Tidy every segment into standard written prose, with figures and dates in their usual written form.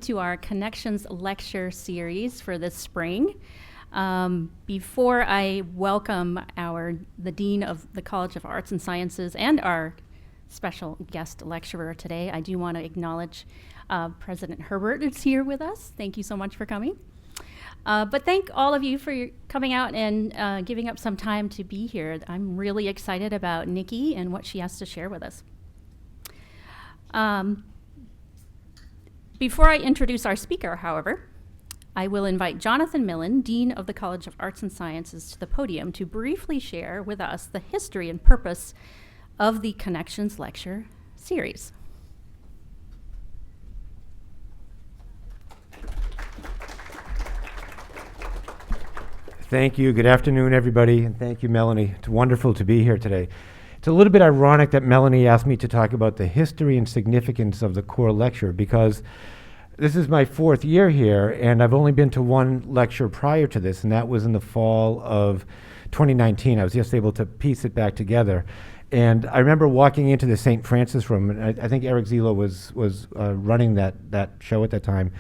To our Connections lecture series for this spring. Before I welcome the Dean of the College of Arts and Sciences and our special guest lecturer today, I do want to acknowledge President Herbert is here with us. Thank you so much for coming. But thank all of you for coming out and giving up some time to be here. I'm really excited about Nikki and what she has to share with us. Before I introduce our speaker, however, I will invite Jonathan Millen, Dean of the College of Arts and Sciences, to the podium to briefly share with us the history and purpose of the Connections Lecture series. Thank you. Good afternoon, everybody, and thank you, Melanie. It's wonderful to be here today. It's a little bit ironic that Melanie asked me to talk about the history and significance of the core lecture because this is my fourth year here, and I've only been to one lecture prior to this, and that was in the fall of 2019. I was just able to piece it back together. And I remember walking into the St. Francis room, and I think Eric Zilo was running that show at that time.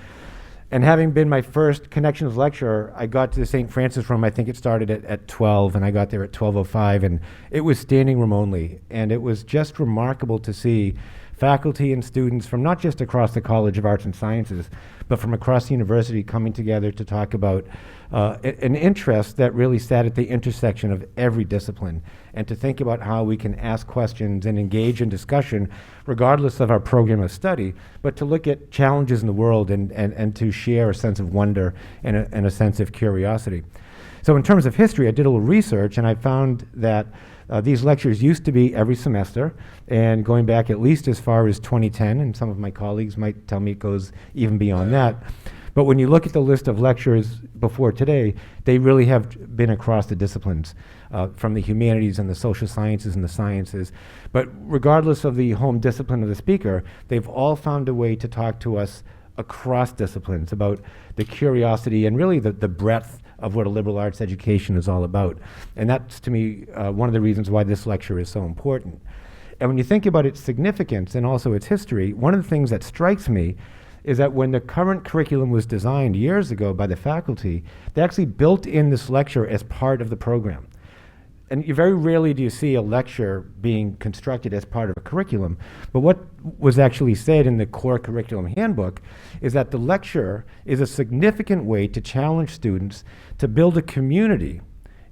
And having been my first Connections lecture, I got to the St. Francis room. I think it started at 12, and I got there at 12:05, and it was standing room only. And it was just remarkable to see faculty and students from not just across the College of Arts and Sciences, but from across the university coming together to talk about an interest that really sat at the intersection of every discipline, and to think about how we can ask questions and engage in discussion regardless of our program of study, but to look at challenges in the world and to share a sense of wonder and a sense of curiosity. So in terms of history, I did a little research, and I found that these lectures used to be every semester, and going back at least as far as 2010, and some of my colleagues might tell me it goes even beyond that. But when you look at the list of lectures before today, they really have been across the disciplines, from the humanities and the social sciences and the sciences. But regardless of the home discipline of the speaker, they've all found a way to talk to us across disciplines about the curiosity and really the breadth of what a liberal arts education is all about. And that's, to me, one of the reasons why this lecture is so important. And when you think about its significance and also its history, one of the things that strikes me is that when the current curriculum was designed years ago by the faculty, they actually built in this lecture as part of the program. And very rarely do you see a lecture being constructed as part of a curriculum. But what was actually said in the core curriculum handbook is that the lecture is a significant way to challenge students to build a community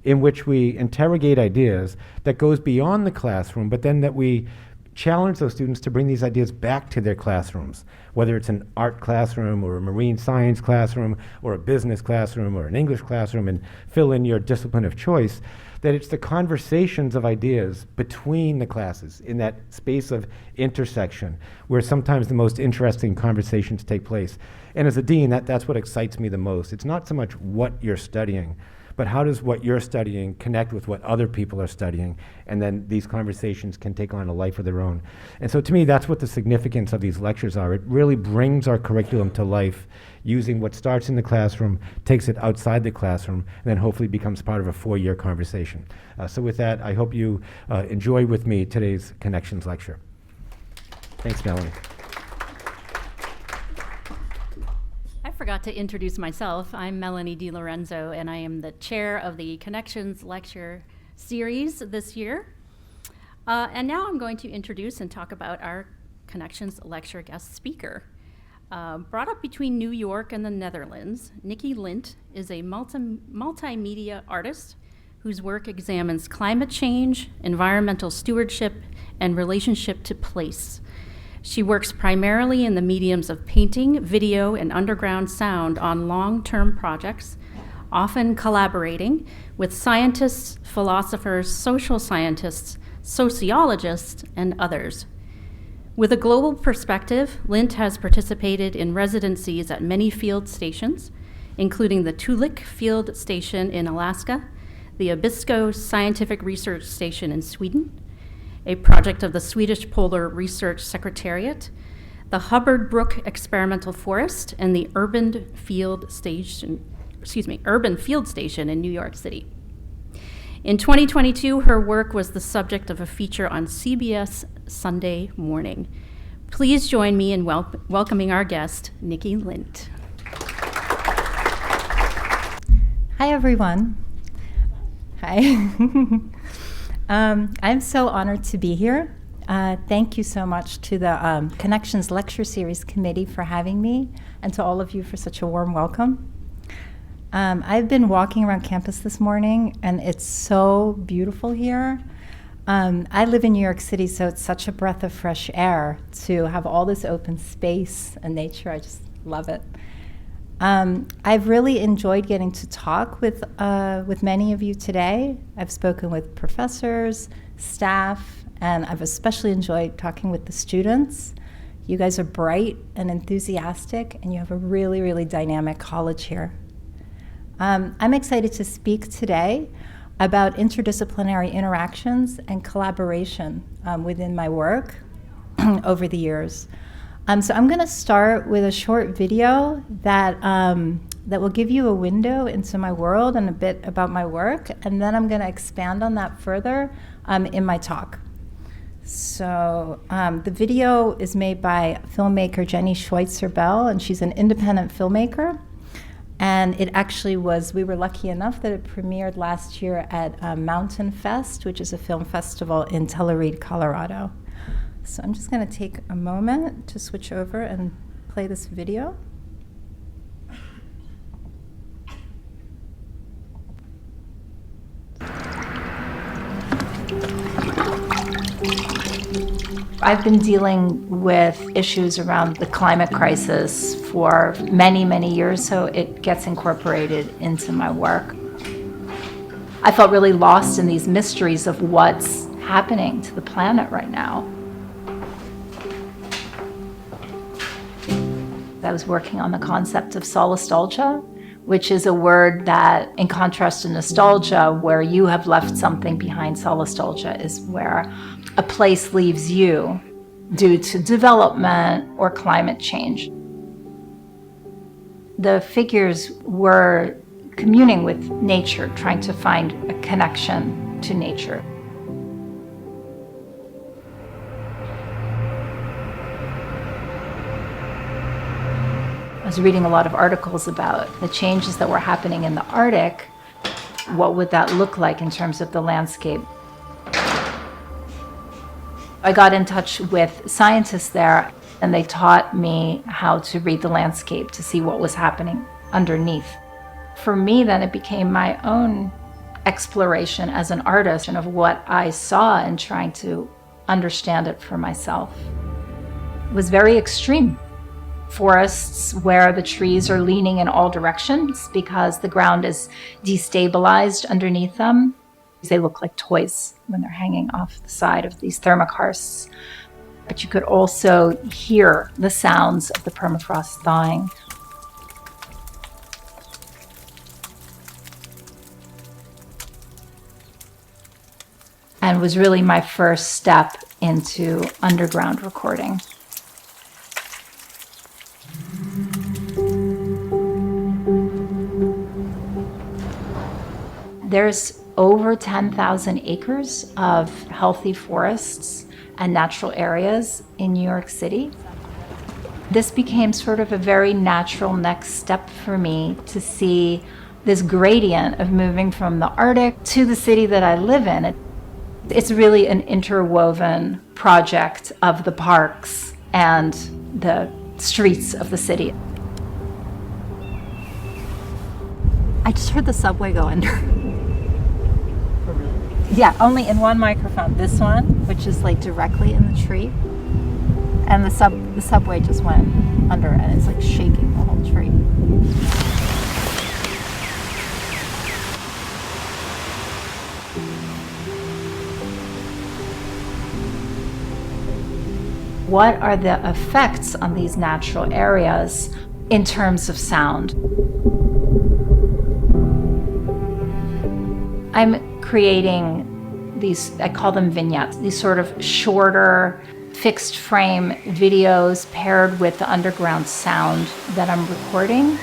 in which we interrogate ideas that goes beyond the classroom, but then that we challenge those students to bring these ideas back to their classrooms, whether it's an art classroom or a marine science classroom or a business classroom or an English classroom, and fill in your discipline of choice, that it's the conversations of ideas between the classes in that space of intersection where sometimes the most interesting conversations take place. And as a dean, that's what excites me the most. It's not so much what you're studying, but how does what you're studying connect with what other people are studying? And then these conversations can take on a life of their own. And so to me, that's what the significance of these lectures are. It really brings our curriculum to life using what starts in the classroom, takes it outside the classroom, and then hopefully becomes part of a 4-year conversation. So with that, I hope you enjoy with me today's Connections lecture. Thanks, Melanie. I forgot to introduce myself. I'm Melanie DiLorenzo, and I am the chair of the Connections Lecture series this year. And now I'm going to introduce and talk about our Connections Lecture guest speaker. Brought up between New York and the Netherlands, Nikki Lindt is a multimedia artist whose work examines climate change, environmental stewardship, and relationship to place. She works primarily in the mediums of painting, video, and underground sound on long-term projects, often collaborating with scientists, philosophers, social scientists, sociologists, and others. With a global perspective, Lindt has participated in residencies at many field stations, including the Tulik Field Station in Alaska, the Abisko Scientific Research Station in Sweden, a project of the Swedish Polar Research Secretariat, the Hubbard Brook Experimental Forest, and the Urban Field Station in New York City. In 2022, her work was the subject of a feature on CBS Sunday Morning. Please join me in welcoming our guest, Nikki Lindt. Hi, everyone. Hi. I'm so honored to be here. Thank you so much to the Connections Lecture Series Committee for having me, and to all of you for such a warm welcome. I've been walking around campus this morning, and it's so beautiful here. I live in New York City, so it's such a breath of fresh air to have all this open space and nature. I just love it. I've really enjoyed getting to talk with many of you today. I've spoken with professors, staff, and I've especially enjoyed talking with the students. You guys are bright and enthusiastic, and you have a really, really dynamic college here. I'm excited to speak today about interdisciplinary interactions and collaboration within my work over the years. So I'm going to start with a short video that will give you a window into my world and a bit about my work, and then I'm going to expand on that further in my talk. So the video is made by filmmaker Jenny Schweitzer-Bell, and she's an independent filmmaker. And it actually we were lucky enough that it premiered last year at Mountain Fest, which is a film festival in Telluride, Colorado. So I'm just going to take a moment to switch over and play this video. I've been dealing with issues around the climate crisis for many, many years, so it gets incorporated into my work. I felt really lost in these mysteries of what's happening to the planet right now. I was working on the concept of solastalgia, which is a word that, in contrast to nostalgia, where you have left something behind, solastalgia is where a place leaves you due to development or climate change. The figures were communing with nature, trying to find a connection to nature. I was reading a lot of articles about the changes that were happening in the Arctic. What would that look like in terms of the landscape? I got in touch with scientists there, and they taught me how to read the landscape to see what was happening underneath. For me, then, it became my own exploration as an artist and of what I saw and trying to understand it for myself. It was very extreme. Forests where the trees are leaning in all directions because the ground is destabilized underneath them. They look like toys when they're hanging off the side of these thermokarsts. But you could also hear the sounds of the permafrost thawing. And it was really my first step into underground recording. There's over 10,000 acres of healthy forests and natural areas in New York City. This became sort of a very natural next step for me to see this gradient of moving from the Arctic to the city that I live in. It's really an interwoven project of the parks and the streets of the city. I just heard the subway go under. Yeah, only in one microphone. This one, which is like directly in the tree, and the subway just went under, and it's like shaking the whole tree. What are the effects on these natural areas in terms of sound? I'm creating these, I call them vignettes, these sort of shorter, fixed frame videos paired with the underground sound that I'm recording.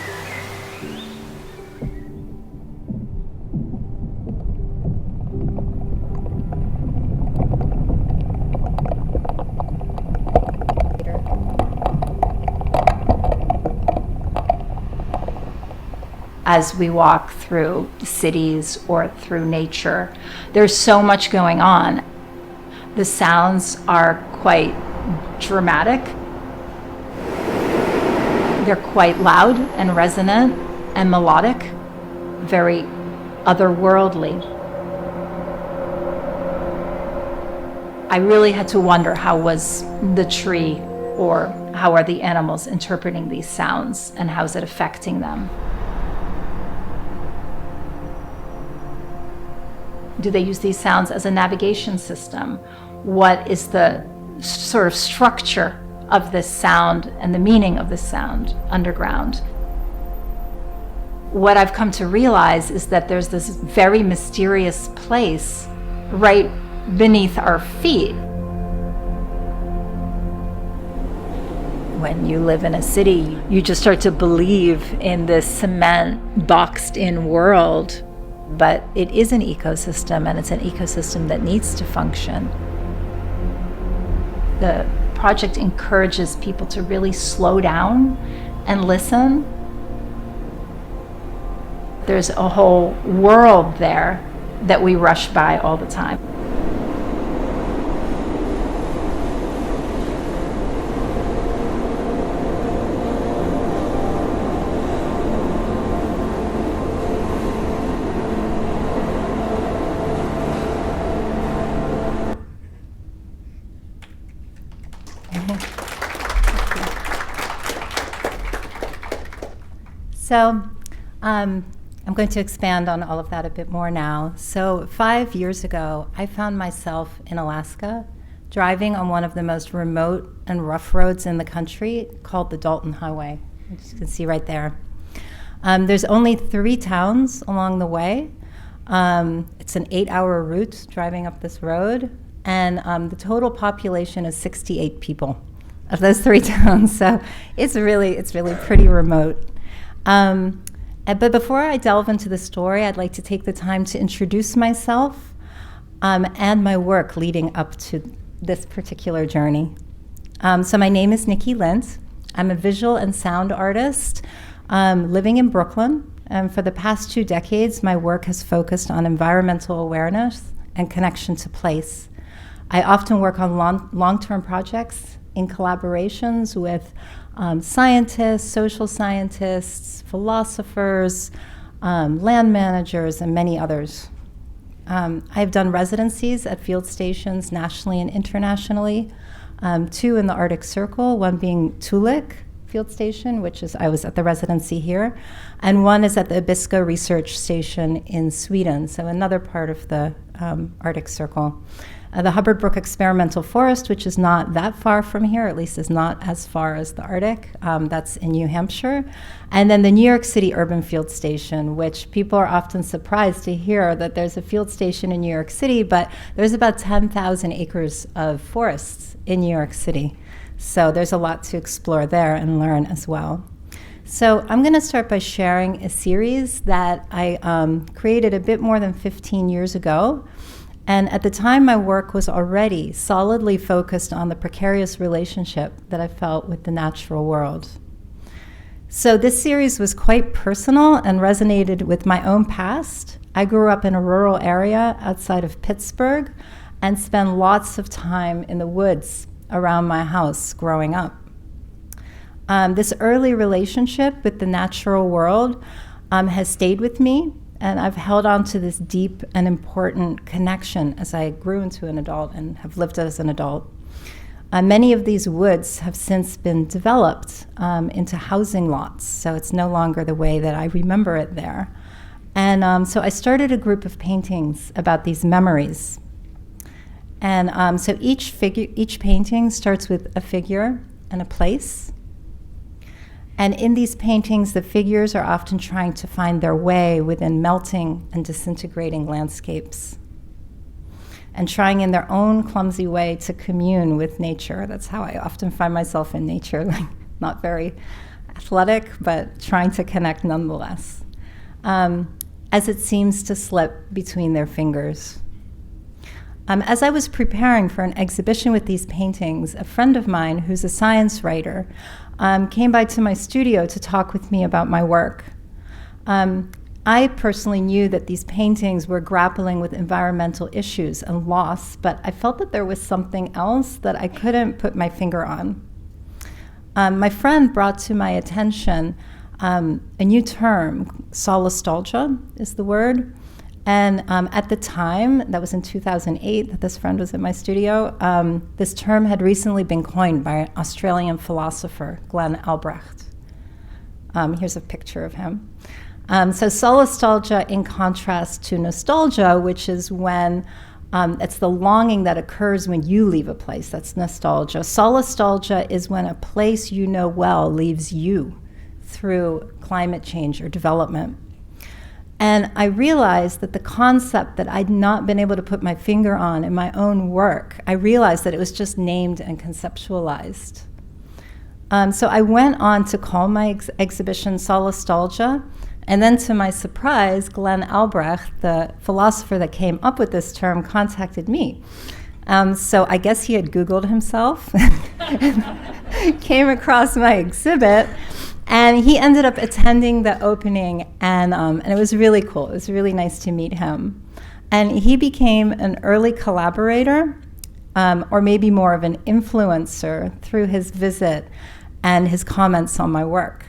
as we walk through cities or through nature. There's so much going on. The sounds are quite dramatic. They're quite loud and resonant and melodic, very otherworldly. I really had to wonder, how was the tree or how are the animals interpreting these sounds, and how is it affecting them? Do they use these sounds as a navigation system? What is the sort of structure of this sound and the meaning of this sound underground? What I've come to realize is that there's this very mysterious place right beneath our feet. When you live in a city, you just start to believe in this cement boxed in world, but it is an ecosystem, and it's an ecosystem that needs to function. The project encourages people to really slow down and listen. There's a whole world there that we rush by all the time. So I'm going to expand on all of that a bit more now. So 5 years ago, I found myself in Alaska, driving on one of the most remote and rough roads in the country called the Dalton Highway, as you can see right there. There's only 3 towns along the way. It's an 8-hour route driving up this road, and the total population is 68 people of those 3 towns. So it's really pretty remote. But before I delve into the story, I'd like to take the time to introduce myself and my work leading up to this particular journey. So my name is Nikki Lindt. I'm a visual and sound artist living in Brooklyn. And for the past 2 decades, my work has focused on environmental awareness and connection to place. I often work on long-term projects in collaborations with scientists, social scientists, philosophers, land managers, and many others. I've done residencies at field stations nationally and internationally, 2 in the Arctic Circle, one being Tulik Field Station, which is, I was at the residency here, and one is at the Abisko Research Station in Sweden, so another part of the Arctic Circle. The Hubbard Brook Experimental Forest, which is not that far from here, at least is not as far as the Arctic, that's in New Hampshire. And then the New York City Urban Field Station, which people are often surprised to hear that there's a field station in New York City, but there's about 10,000 acres of forests in New York City. So there's a lot to explore there and learn as well. So I'm going to start by sharing a series that I created a bit more than 15 years ago. And at the time, my work was already solidly focused on the precarious relationship that I felt with the natural world. So this series was quite personal and resonated with my own past. I grew up in a rural area outside of Pittsburgh and spent lots of time in the woods around my house growing up. This early relationship with the natural world has stayed with me, and I've held on to this deep and important connection as I grew into an adult and have lived as an adult. Many of these woods have since been developed into housing lots, so it's no longer the way that I remember it there. And so I started a group of paintings about these memories. And so each painting starts with a figure and a place. And in these paintings, the figures are often trying to find their way within melting and disintegrating landscapes, and trying in their own clumsy way to commune with nature. That's how I often find myself in nature, like not very athletic, but trying to connect nonetheless, as it seems to slip between their fingers. As I was preparing for an exhibition with these paintings, a friend of mine who's a science writer came by to my studio to talk with me about my work. I personally knew that these paintings were grappling with environmental issues and loss, but I felt that there was something else that I couldn't put my finger on. My friend brought to my attention a new term, solastalgia is the word. And at the time, that was in 2008 that this friend was in my studio, this term had recently been coined by an Australian philosopher, Glenn Albrecht. Here's a picture of him. So solastalgia in contrast to nostalgia, which is when it's the longing that occurs when you leave a place. That's nostalgia. Solastalgia is when a place you know well leaves you through climate change or development. And I realized that the concept that I'd not been able to put my finger on in my own work, I realized that it was just named and conceptualized. So I went on to call my exhibition Solastalgia, and then to my surprise, Glenn Albrecht, the philosopher that came up with this term, contacted me. So I guess he had Googled himself, came across my exhibit, and he ended up attending the opening, and it was really cool. It was really nice to meet him. And he became an early collaborator, or maybe more of an influencer through his visit and his comments on my work.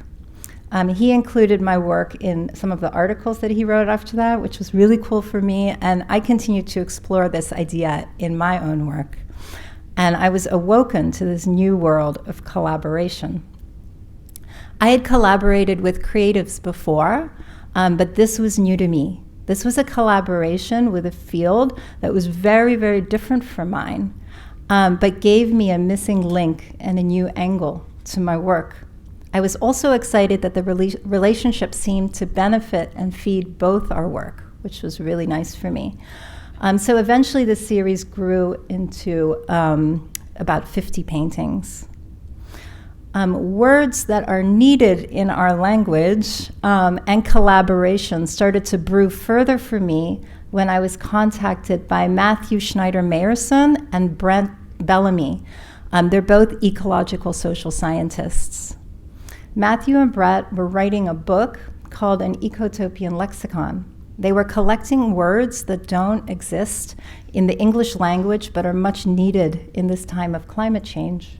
He included my work in some of the articles that he wrote after that, which was really cool for me, and I continue to explore this idea in my own work. And I was awoken to this new world of collaboration. I had collaborated with creatives before, but this was new to me. This was a collaboration with a field that was very, very different from mine, but gave me a missing link and a new angle to my work. I was also excited that the relationship seemed to benefit and feed both our work, which was really nice for me. So eventually the series grew into about 50 paintings. Words that are needed in our language and collaboration started to brew further for me when I was contacted by Matthew Schneider-Meyerson and Brent Bellamy. They're both ecological social scientists. Matthew and Brett were writing a book called An Ecotopian Lexicon. They were collecting words that don't exist in the English language but are much needed in this time of climate change.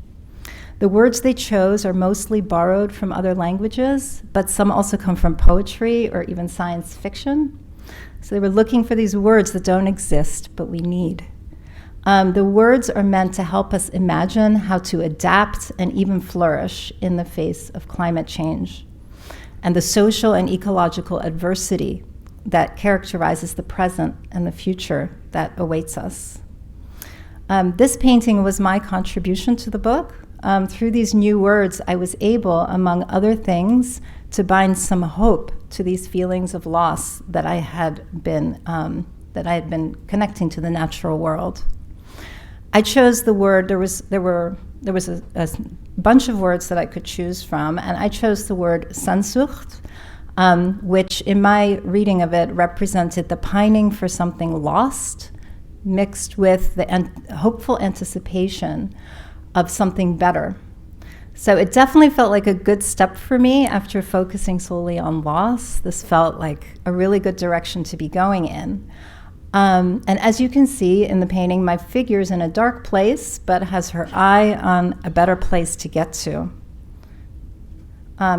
The words they chose are mostly borrowed from other languages, but some also come from poetry or even science fiction. So they were looking for these words that don't exist, but we need. The words are meant to help us imagine how to adapt and even flourish in the face of climate change and the social and ecological adversity that characterizes the present and the future that awaits us. This painting was my contribution to the book. Through these new words, I was able, among other things, to bind some hope to these feelings of loss that I had been connecting to the natural world. I chose the word. There was a bunch of words that I could choose from, and I chose the word Sehnsucht, which, in my reading of it, represented the pining for something lost, mixed with the hopeful anticipation of something better. So it definitely felt like a good step for me after focusing solely on loss. This felt like a really good direction to be going in. And as you can see in the painting, my figure's in a dark place, but has her eye on a better place to get to.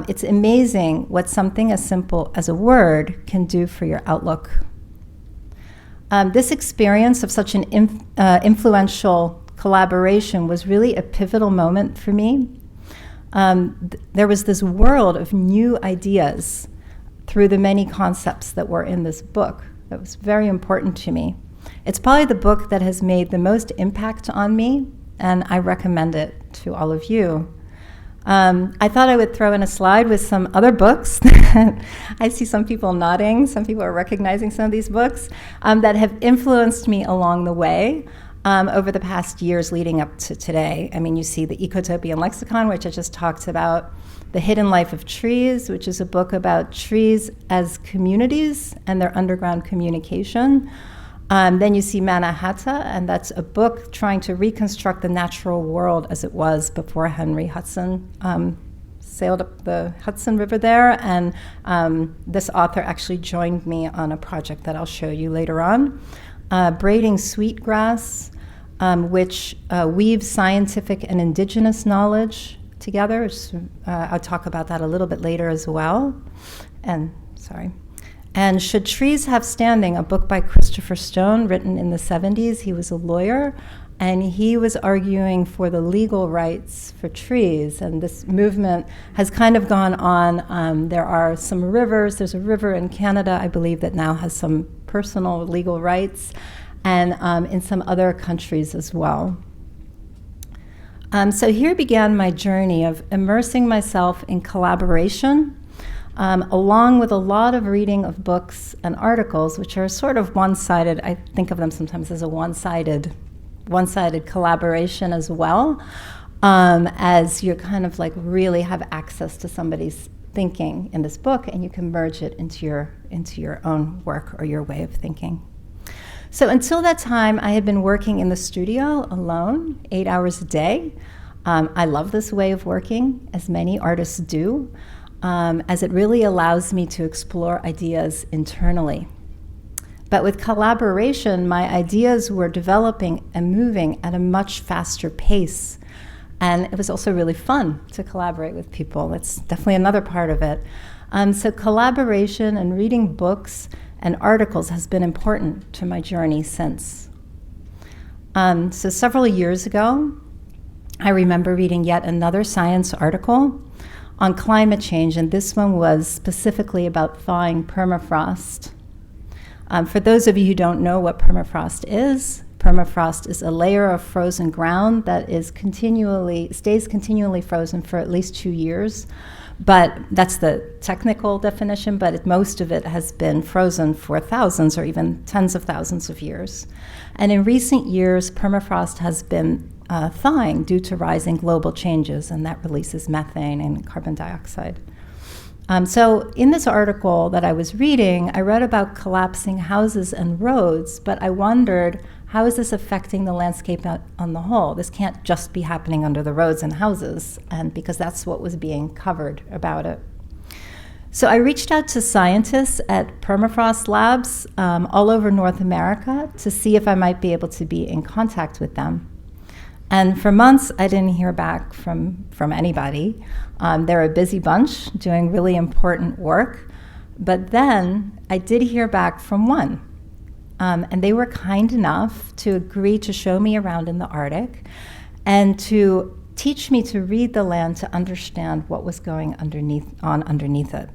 It's amazing what something as simple as a word can do for your outlook. This experience of such an influential collaboration was really a pivotal moment for me. There was this world of new ideas through the many concepts that were in this book that was very important to me. It's probably the book that has made the most impact on me, and I recommend it to all of you. I thought I would throw in a slide with some other books. I see some people nodding. Some people are recognizing some of these books that have influenced me along the way. Over the past years leading up to today. I mean, you see the Ecotopian Lexicon, which I just talked about, The Hidden Life of Trees, which is a book about trees as communities and their underground communication. Then you see Mannahatta, and that's a book trying to reconstruct the natural world as it was before Henry Hudson sailed up the Hudson River there, and this author actually joined me on a project that I'll show you later on. Braiding Sweetgrass, which weaves scientific and indigenous knowledge together. I'll talk about that a little bit later as well. And Should Trees Have Standing, a book by Christopher Stone, written in the 70s. He was a lawyer, and he was arguing for the legal rights for trees. And this movement has kind of gone on. There are some rivers. There's a river in Canada, I believe, that now has some personal legal rights, and in some other countries as well. So here began my journey of immersing myself in collaboration, along with a lot of reading of books and articles, which are sort of one-sided. I think of them sometimes as a one-sided collaboration as well, as you kind of like really have access to somebody's thinking in this book, and you can merge it into your own work or your way of thinking. So until that time, I had been working in the studio alone, 8 hours a day. I love this way of working, as many artists do, as it really allows me to explore ideas internally. But with collaboration, my ideas were developing and moving at a much faster pace. And it was also really fun to collaborate with people. That's definitely another part of it. So collaboration and reading books and articles has been important to my journey since. So several years ago, I remember reading yet another science article on climate change, and this one was specifically about thawing permafrost. For those of you who don't know what permafrost is a layer of frozen ground that stays continually frozen for at least 2 years. But that's the technical definition, but most of it has been frozen for thousands or even tens of thousands of years. And in recent years, permafrost has been thawing due to rising global changes, and that releases methane and carbon dioxide. So in this article that I was reading, I read about collapsing houses and roads, but I wondered, how is this affecting the landscape on the whole? This can't just be happening under the roads and houses, and because that's what was being covered about it. So I reached out to scientists at permafrost labs all over North America to see if I might be able to be in contact with them. And for months, I didn't hear back from anybody. They're a busy bunch doing really important work. But then I did hear back from one. And they were kind enough to agree to show me around in the Arctic and to teach me to read the land to understand what was going underneath it.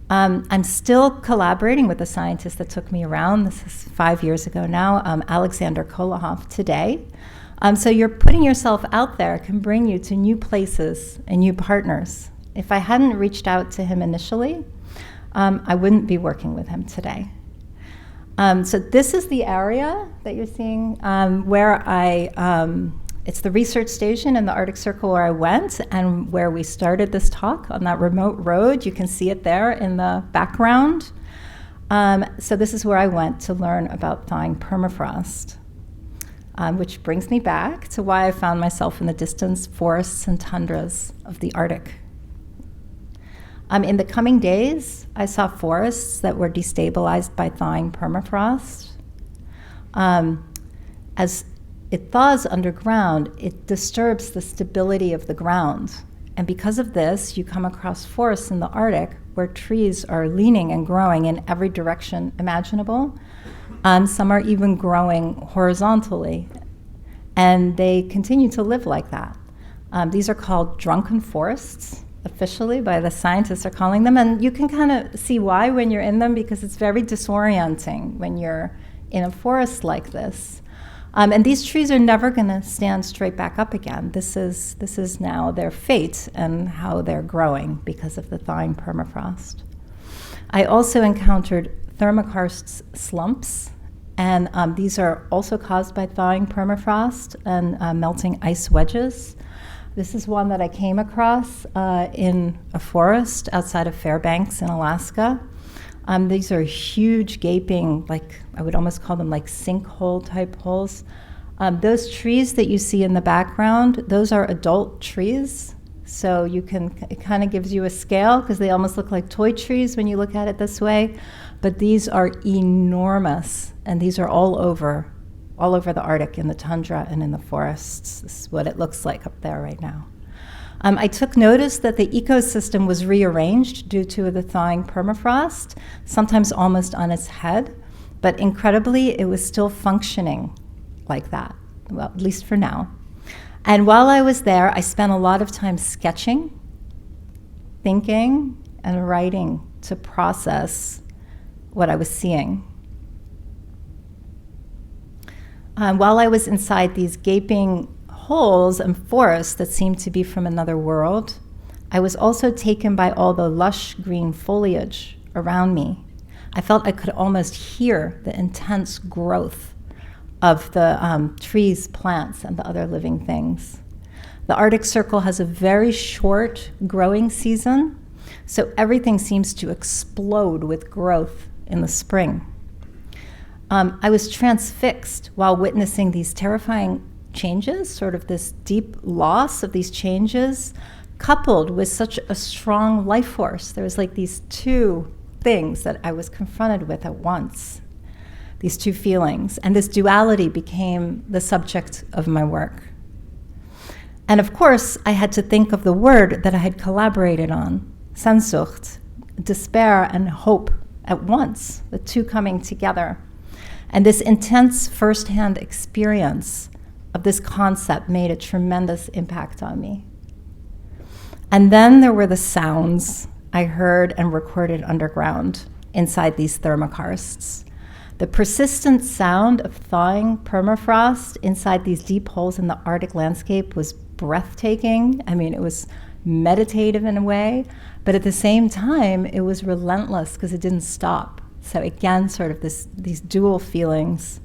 I'm still collaborating with the scientist that took me around. This is 5 years ago now, Alexander Kolohoff today. So you're putting yourself out there can bring you to new places and new partners. If I hadn't reached out to him initially, I wouldn't be working with him today. So this is the area that you're seeing where it's the research station in the Arctic Circle where I went and where we started this talk on that remote road. You can see it there in the background. So this is where I went to learn about thawing permafrost. Which brings me back to why I found myself in the distant forests and tundras of the Arctic. In the coming days, I saw forests that were destabilized by thawing permafrost. As it thaws underground, it disturbs the stability of the ground. And because of this, you come across forests in the Arctic where trees are leaning and growing in every direction imaginable. Some are even growing horizontally, and they continue to live like that. These are called drunken forests, officially, by the scientists are calling them, and you can kind of see why when you're in them, because it's very disorienting when you're in a forest like this. And these trees are never going to stand straight back up again. This is now their fate and how they're growing because of the thawing permafrost. I also encountered thermokarst slumps, and these are also caused by thawing permafrost and melting ice wedges. This is one that I came across in a forest outside of Fairbanks in Alaska. These are huge, gaping, I would almost call them like sinkhole type holes. Those trees that you see in the background, those are adult trees. So it kind of gives you a scale because they almost look like toy trees when you look at it this way. But these are enormous, and these are all over the Arctic, in the tundra and in the forests. This is what it looks like up there right now. I took notice that the ecosystem was rearranged due to the thawing permafrost, sometimes almost on its head, but incredibly, it was still functioning like that, well, at least for now. And while I was there, I spent a lot of time sketching, thinking, and writing to process what I was seeing. While I was inside these gaping holes and forests that seemed to be from another world, I was also taken by all the lush green foliage around me. I felt I could almost hear the intense growth of the trees, plants, and the other living things. The Arctic Circle has a very short growing season, so everything seems to explode with growth in the spring. I was transfixed while witnessing these terrifying changes, sort of this deep loss of these changes, coupled with such a strong life force. There was like these two things that I was confronted with at once, these two feelings, and this duality became the subject of my work. And of course, I had to think of the word that I had collaborated on, Sehnsucht, despair and hope at once, the two coming together. And this intense firsthand experience of this concept made a tremendous impact on me. And then there were the sounds I heard and recorded underground inside these thermokarsts. The persistent sound of thawing permafrost inside these deep holes in the Arctic landscape was breathtaking. I mean, it was meditative in a way, but at the same time, it was relentless because it didn't stop. So again, sort of these dual feelings.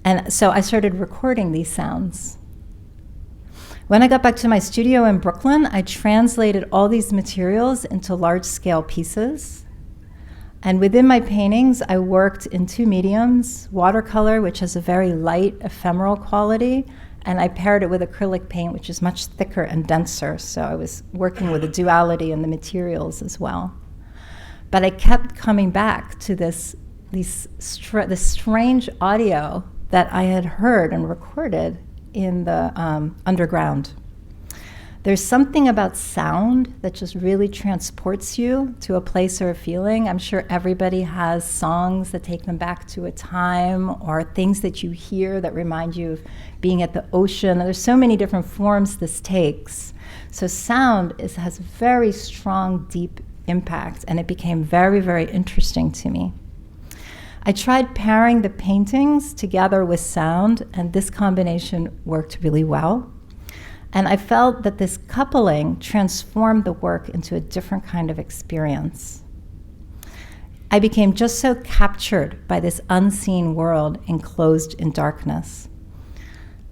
And so I started recording these sounds. When I got back to my studio in Brooklyn, I translated all these materials into large-scale pieces. And within my paintings, I worked in two mediums, watercolor, which has a very light, ephemeral quality, and I paired it with acrylic paint, which is much thicker and denser. So I was working with a duality in the materials as well. But I kept coming back to this strange audio that I had heard and recorded in the underground. There's something about sound that just really transports you to a place or a feeling. I'm sure everybody has songs that take them back to a time, or things that you hear that remind you of being at the ocean. There's so many different forms this takes. So sound has very strong, deep impact, and it became very, very interesting to me. I tried pairing the paintings together with sound, and this combination worked really well. And I felt that this coupling transformed the work into a different kind of experience. I became just so captured by this unseen world enclosed in darkness.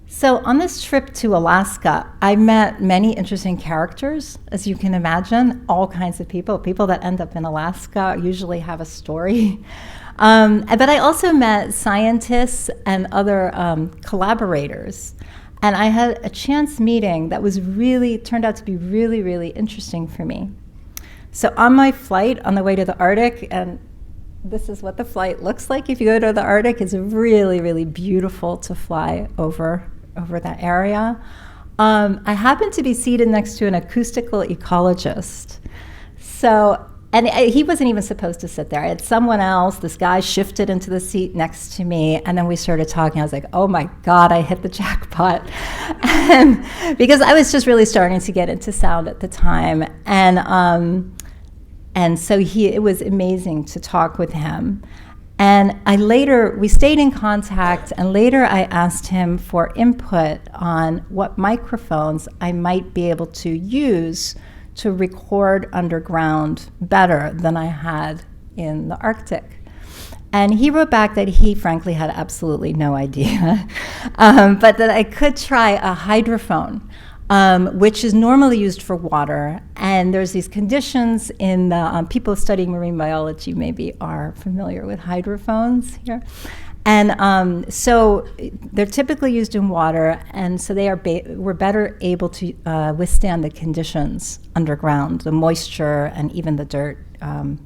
So on this trip to Alaska, I met many interesting characters, as you can imagine, all kinds of people. People that end up in Alaska usually have a story. But I also met scientists and other collaborators. And I had a chance meeting that turned out to be really, really interesting for me. So on my flight on the way to the Arctic, and this is what the flight looks like if you go to the Arctic, it's really, really beautiful to fly over that area. I happened to be seated next to an acoustical ecologist. And he wasn't even supposed to sit there. I had someone else, this guy shifted into the seat next to me, and then we started talking. I was like, oh my God, I hit the jackpot. Because I was just really starting to get into sound at the time. And so it was amazing to talk with him. And we stayed in contact, and later I asked him for input on what microphones I might be able to use to record underground better than I had in the Arctic. And he wrote back that he frankly had absolutely no idea, but that I could try a hydrophone, which is normally used for water. And there's these conditions in the people studying marine biology maybe are familiar with hydrophones here. And so they're typically used in water, and so they were better able to withstand the conditions underground, the moisture and even the dirt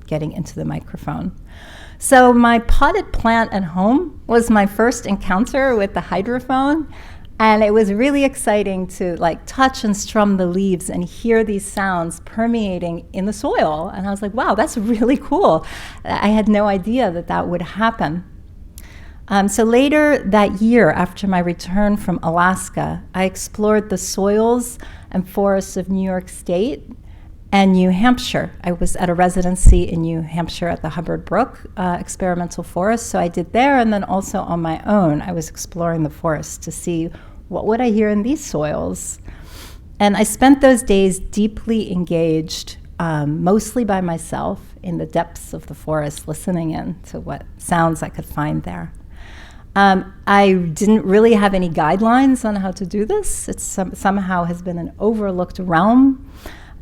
getting into the microphone. So my potted plant at home was my first encounter with the hydrophone, and it was really exciting to like touch and strum the leaves and hear these sounds permeating in the soil. And I was like, wow, that's really cool. I had no idea that that would happen. So later that year, after my return from Alaska, I explored the soils and forests of New York State and New Hampshire. I was at a residency in New Hampshire at the Hubbard Brook Experimental Forest, so I did there, and then also on my own, I was exploring the forest to see what would I hear in these soils. And I spent those days deeply engaged, mostly by myself, in the depths of the forest, listening in to what sounds I could find there. I didn't really have any guidelines on how to do this. It somehow has been an overlooked realm.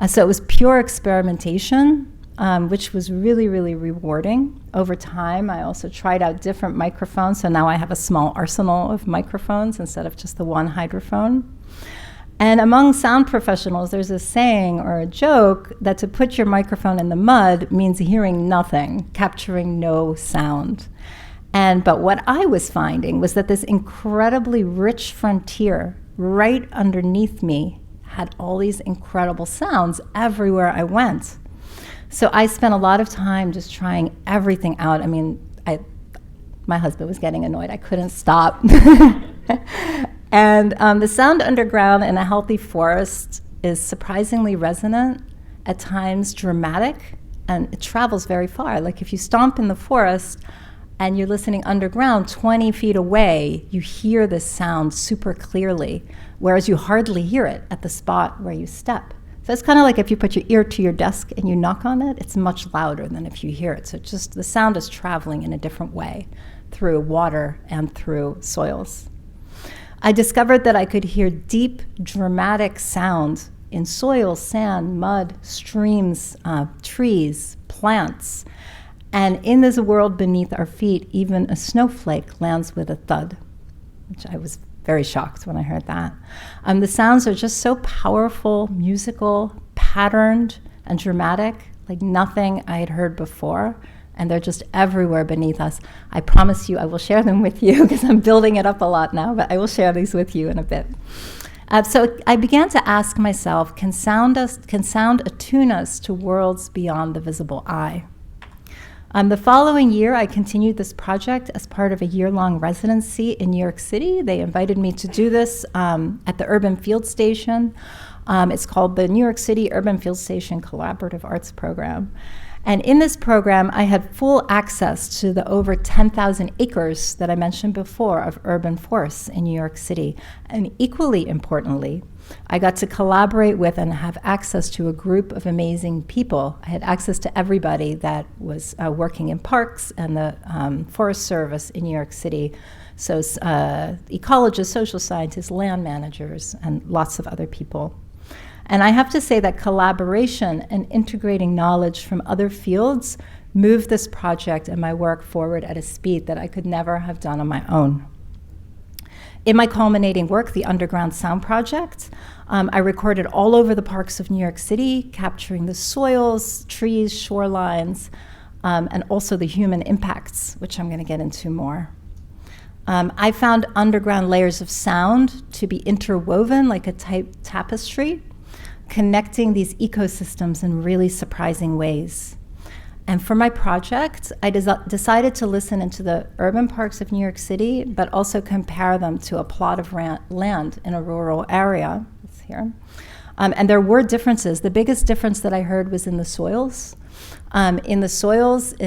So it was pure experimentation, which was really, really rewarding. Over time, I also tried out different microphones, so now I have a small arsenal of microphones instead of just the one hydrophone. And among sound professionals, there's a saying or a joke that to put your microphone in the mud means hearing nothing, capturing no sound. But what I was finding was that this incredibly rich frontier right underneath me had all these incredible sounds everywhere I went. So I spent a lot of time just trying everything out. I mean, my husband was getting annoyed. I couldn't stop. And the sound underground in a healthy forest is surprisingly resonant, at times dramatic, and it travels very far. Like if you stomp in the forest, and you're listening underground 20 feet away, you hear this sound super clearly, whereas you hardly hear it at the spot where you step. So it's kind of like if you put your ear to your desk and you knock on it, it's much louder than if you hear it. So just the sound is traveling in a different way through water and through soils. I discovered that I could hear deep, dramatic sound in soil, sand, mud, streams, trees, plants. And in this world beneath our feet, even a snowflake lands with a thud, which I was very shocked when I heard that. The sounds are just so powerful, musical, patterned, and dramatic, like nothing I had heard before. And they're just everywhere beneath us. I promise you I will share them with you because I'm building it up a lot now, but I will share these with you in a bit. So I began to ask myself, can sound attune us to worlds beyond the visible eye? The following year, I continued this project as part of a year-long residency in New York City. They invited me to do this at the Urban Field Station. It's called the New York City Urban Field Station Collaborative Arts Program. And in this program, I had full access to the over 10,000 acres that I mentioned before of urban forests in New York City. And equally importantly, I got to collaborate with and have access to a group of amazing people. I had access to everybody that was working in parks and the Forest Service in New York City. So ecologists, social scientists, land managers, and lots of other people. And I have to say that collaboration and integrating knowledge from other fields moved this project and my work forward at a speed that I could never have done on my own. In my culminating work, the Underground Sound Project, I recorded all over the parks of New York City, capturing the soils, trees, shorelines, and also the human impacts, which I'm going to get into more. I found underground layers of sound to be interwoven like a tapestry, connecting these ecosystems in really surprising ways. And for my project, I decided to listen into the urban parks of New York City, but also compare them to a plot of land in a rural area. It's here. And there were differences. The biggest difference that I heard was in the soils. In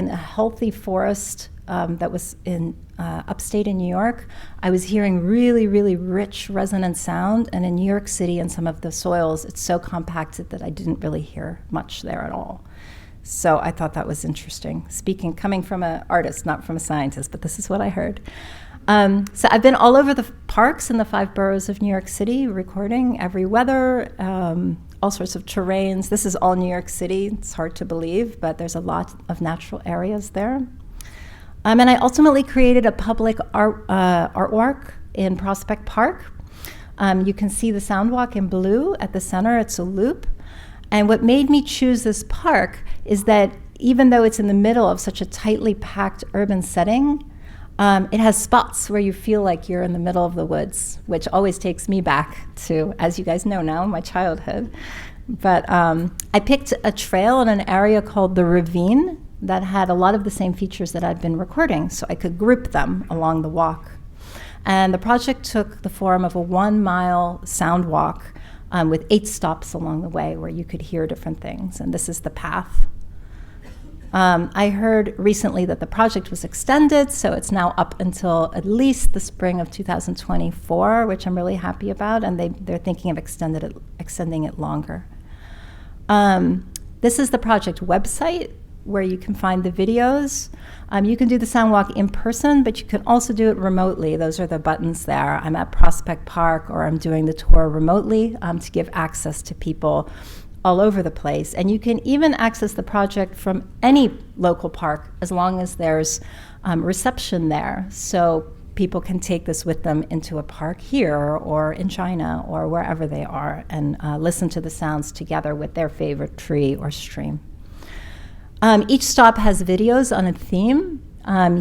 a healthy forest that was in upstate in New York, I was hearing really, really rich resonant sound. And in New York City and some of the soils, it's so compacted that I didn't really hear much there at all. So I thought that was interesting. Coming from an artist, not from a scientist, but this is what I heard. So I've been all over the parks in the 5 boroughs of New York City, recording every weather, all sorts of terrains. This is all New York City. It's hard to believe, but there's a lot of natural areas there. And I ultimately created a public artwork in Prospect Park. You can see the Soundwalk in blue at the center. It's a loop. And what made me choose this park is that even though it's in the middle of such a tightly packed urban setting, it has spots where you feel like you're in the middle of the woods, which always takes me back to, as you guys know now, my childhood. But I picked a trail in an area called the Ravine that had a lot of the same features that I'd been recording, so I could group them along the walk. And the project took the form of a 1-mile sound walk with 8 stops along the way where you could hear different things, and this is the path. I heard recently that the project was extended, so it's now up until at least the spring of 2024, which I'm really happy about, and they're thinking of extending it longer. This is the project website where you can find the videos. You can do the sound walk in person, but you can also do it remotely. Those are the buttons there. I'm at Prospect Park, or I'm doing the tour remotely to give access to people all over the place. And you can even access the project from any local park as long as there's reception there. So people can take this with them into a park here or in China or wherever they are and listen to the sounds together with their favorite tree or stream. Each stop has videos on a theme.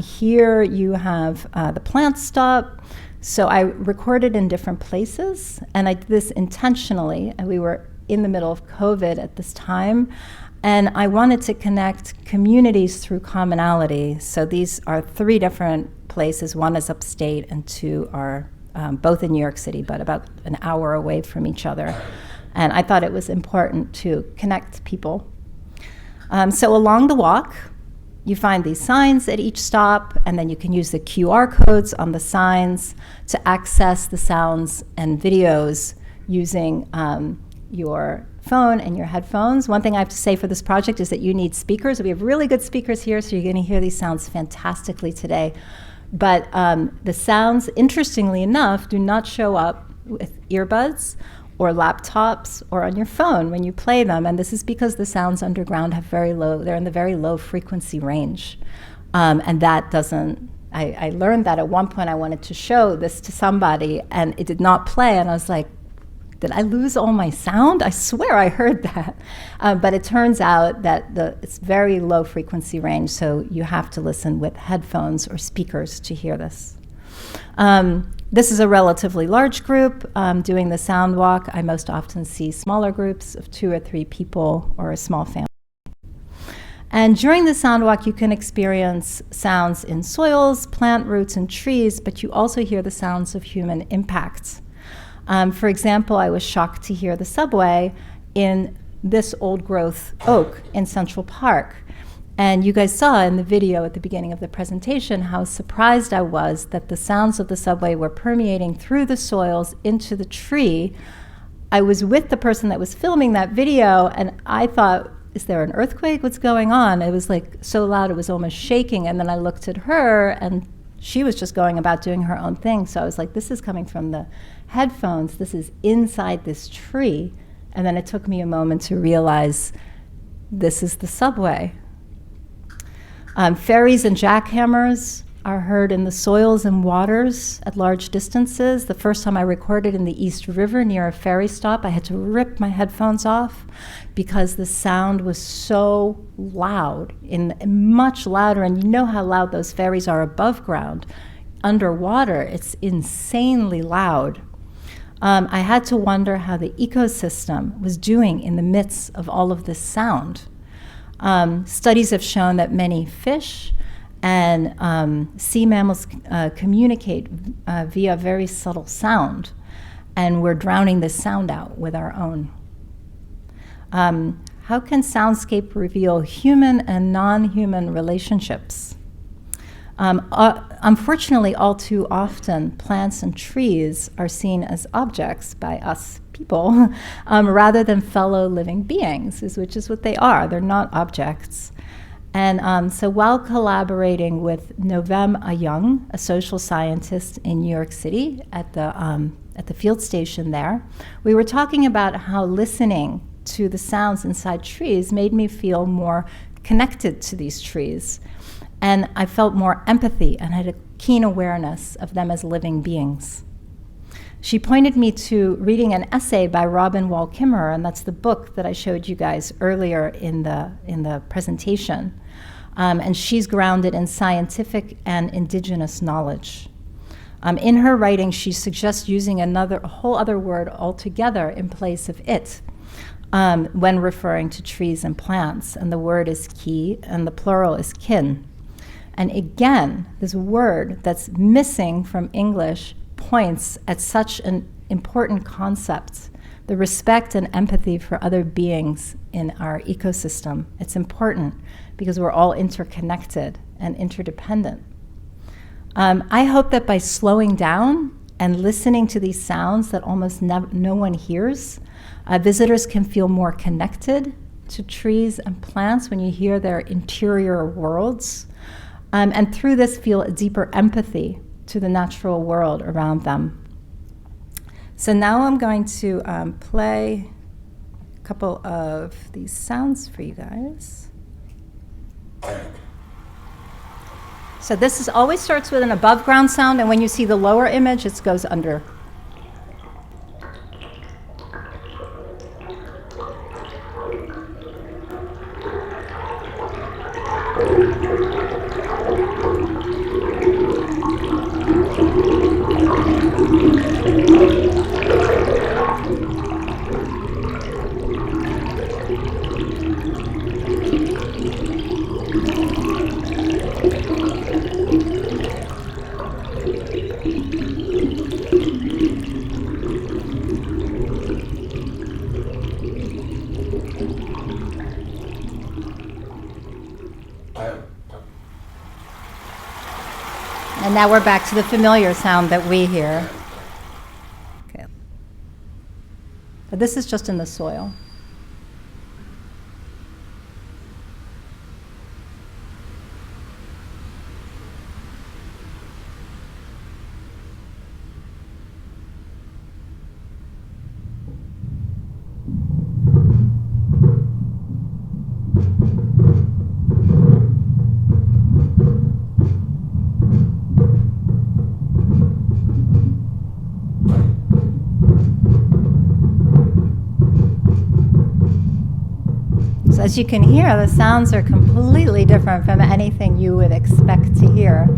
Here you have the plant stop. So I recorded in different places, and I did this intentionally. And we were in the middle of COVID at this time, and I wanted to connect communities through commonality. So these are 3 different places. 1 is upstate, and 2 are both in New York City, but about an hour away from each other. And I thought it was important to connect people. So along the walk, you find these signs at each stop, and then you can use the QR codes on the signs to access the sounds and videos using your phone and your headphones. One thing I have to say for this project is that you need speakers. We have really good speakers here, so you're going to hear these sounds fantastically today. But the sounds, interestingly enough, do not show up with earbuds or laptops or on your phone when you play them. And this is because the sounds underground have they're in the very low frequency range. And that doesn't, I learned that at one point. I wanted to show this to somebody and it did not play. And I was like, did I lose all my sound? I swear I heard that. But it turns out that it's very low frequency range, so you have to listen with headphones or speakers to hear this. This is a relatively large group doing the sound walk. I most often see smaller groups of 2 or 3 people or a small family. And during the sound walk, you can experience sounds in soils, plant roots, and trees, but you also hear the sounds of human impacts. For example, I was shocked to hear the subway in this old growth oak in Central Park. And you guys saw in the video at the beginning of the presentation how surprised I was that the sounds of the subway were permeating through the soils into the tree. I was with the person that was filming that video, and I thought, is there an earthquake? What's going on? It was like so loud it was almost shaking. And then I looked at her, and she was just going about doing her own thing. So I was like, this is coming from the headphones. This is inside this tree. And then it took me a moment to realize this is the subway. Ferries and jackhammers are heard in the soils and waters at large distances. The first time I recorded in the East River near a ferry stop, I had to rip my headphones off because the sound was so loud, much louder. And you know how loud those ferries are above ground. Underwater, it's insanely loud. I had to wonder how the ecosystem was doing in the midst of all of this sound. Studies have shown that many fish and sea mammals communicate via very subtle sound, and we're drowning this sound out with our own. How can soundscape reveal human and non-human relationships? Unfortunately, all too often, plants and trees are seen as objects by us people rather than fellow living beings, which is what they are. They're not objects. And so while collaborating with Novem Ayung, a social scientist in New York City at the field station there, we were talking about how listening to the sounds inside trees made me feel more connected to these trees. And I felt more empathy and had a keen awareness of them as living beings. She pointed me to reading an essay by Robin Wall Kimmerer, and that's the book that I showed you guys earlier in the presentation. And she's grounded in scientific and indigenous knowledge. In her writing, she suggests using a whole other word altogether in place of it when referring to trees and plants. And the word is ki, and the plural is kin. And again, this word that's missing from English points at such an important concept, the respect and empathy for other beings in our ecosystem. It's important because we're all interconnected and interdependent. I hope that by slowing down and listening to these sounds that almost no one hears, visitors can feel more connected to trees and plants when you hear their interior worlds, and through this feel a deeper empathy to the natural world around them. So now I'm going to play a couple of these sounds for you guys. So this always starts with an above ground sound, and when you see the lower image, it goes under. And now we're back to the familiar sound that we hear. Okay. But this is just in the soil. So as you can hear, the sounds are completely different from anything you would expect to hear.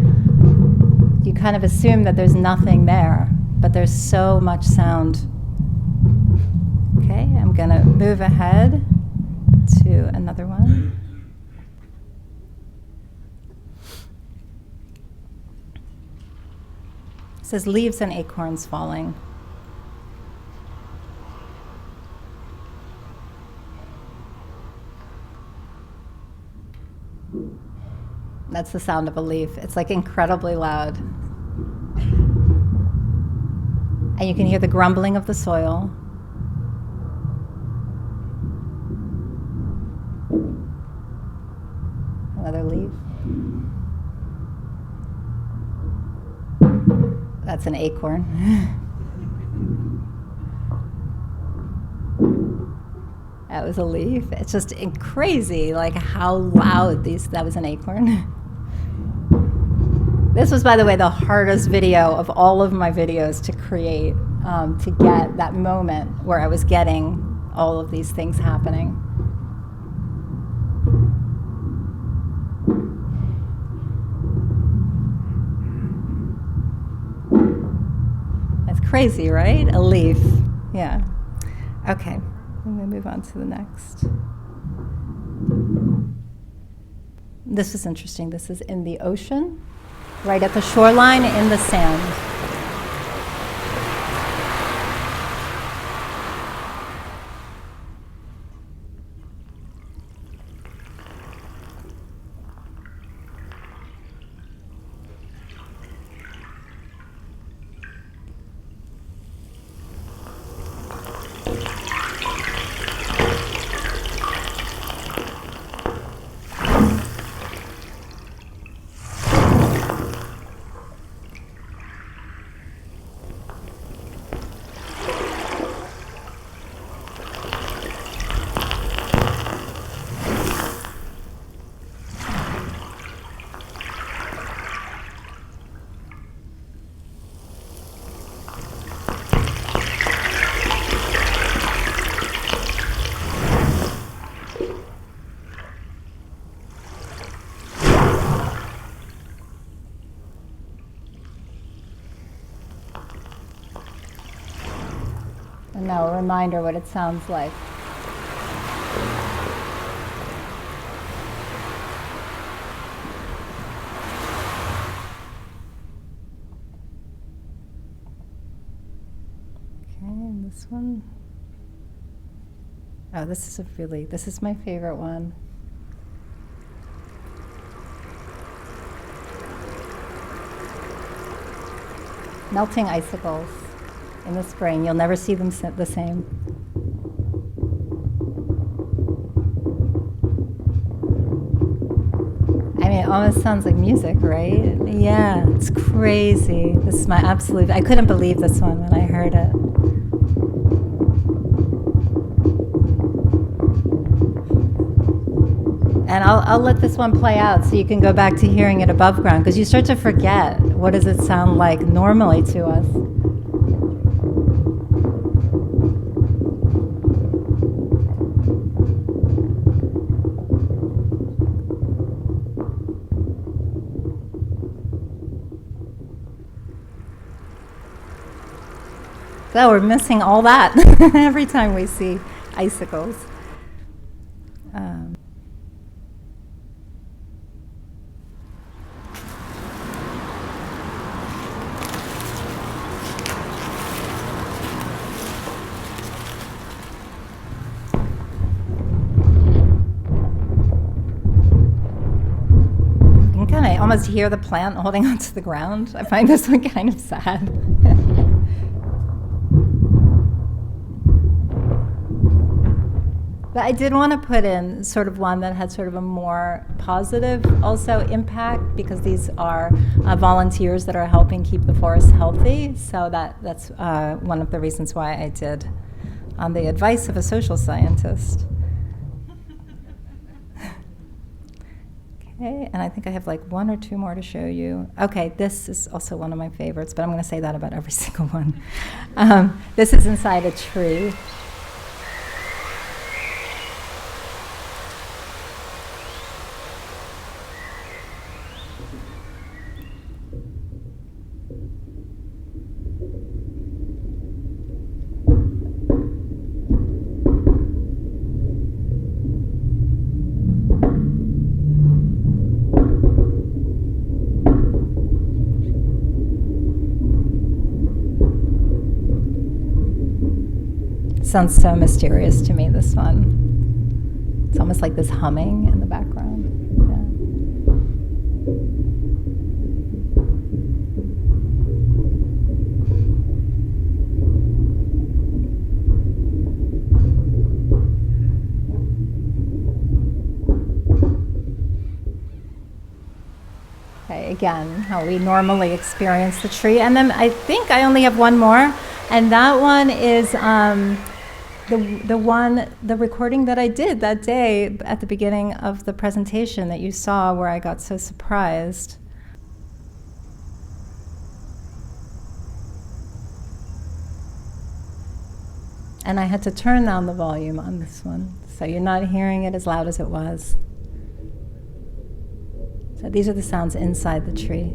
You kind of assume that there's nothing there, but there's so much sound. Okay, I'm going to move ahead to another one. It says leaves and acorns falling. That's the sound of a leaf. It's like incredibly loud. And you can hear the grumbling of the soil. Another leaf. That's an acorn. That was a leaf. It's just crazy, like how loud that was an acorn. This was, by the way, the hardest video of all of my videos to create, to get that moment where I was getting all of these things happening. That's crazy, right? A leaf. Yeah. Okay. I'm going to move on to the next. This is interesting. This is in the ocean, right at the shoreline in the sand. know, a reminder what it sounds like. Okay, and this one. Oh, this is my favorite one. Melting icicles in the spring. You'll never see them the same. I mean, it almost sounds like music, right? Yeah, it's crazy. This is my absolute, I couldn't believe this one when I heard it. And I'll let this one play out so you can go back to hearing it above ground, because you start to forget what does it sound like normally to us. So we're missing all that every time we see icicles. You can kind of almost hear the plant holding onto the ground. I find this one kind of sad. But I did want to put in sort of one that had sort of a more positive also impact, because these are volunteers that are helping keep the forest healthy. So that's one of the reasons why I did on the advice of a social scientist. Okay, and I think I have like one or two more to show you. Okay, this is also one of my favorites, but I'm going to say that about every single one. This is inside a tree. Sounds so mysterious to me, this one. It's almost like this humming in the background. Yeah. Okay, again, how we normally experience the tree. And then I think I only have one more, and that one is the recording that I did that day at the beginning of the presentation that you saw, where I got so surprised. And I had to turn down the volume on this one, so you're not hearing it as loud as it was. So these are the sounds inside the tree.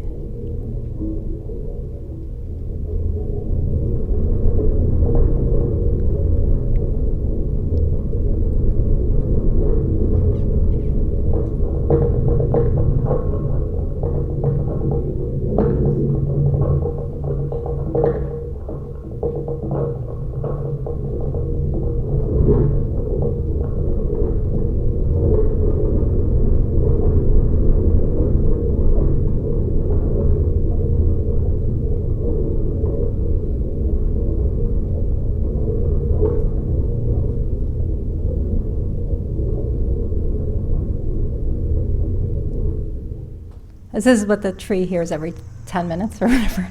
This is what the tree hears every 10 minutes or whatever,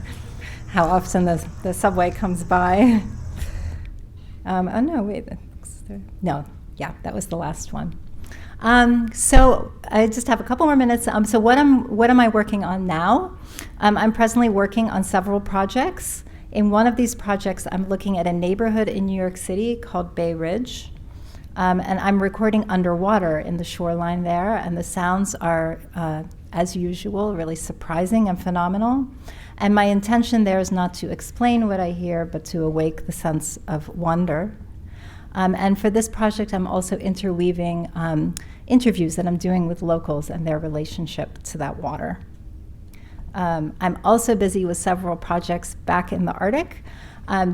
how often the subway comes by. Oh no, wait, no, yeah, that was the last one. So I just have a couple more minutes. So what am I working on now? I'm presently working on several projects. In one of these projects, I'm looking at a neighborhood in New York City called Bay Ridge. And I'm recording underwater in the shoreline there, and the sounds are, as usual, really surprising and phenomenal. And my intention there is not to explain what I hear, but to awake the sense of wonder. And for this project, I'm also interweaving interviews that I'm doing with locals and their relationship to that water. I'm also busy with several projects back in the Arctic.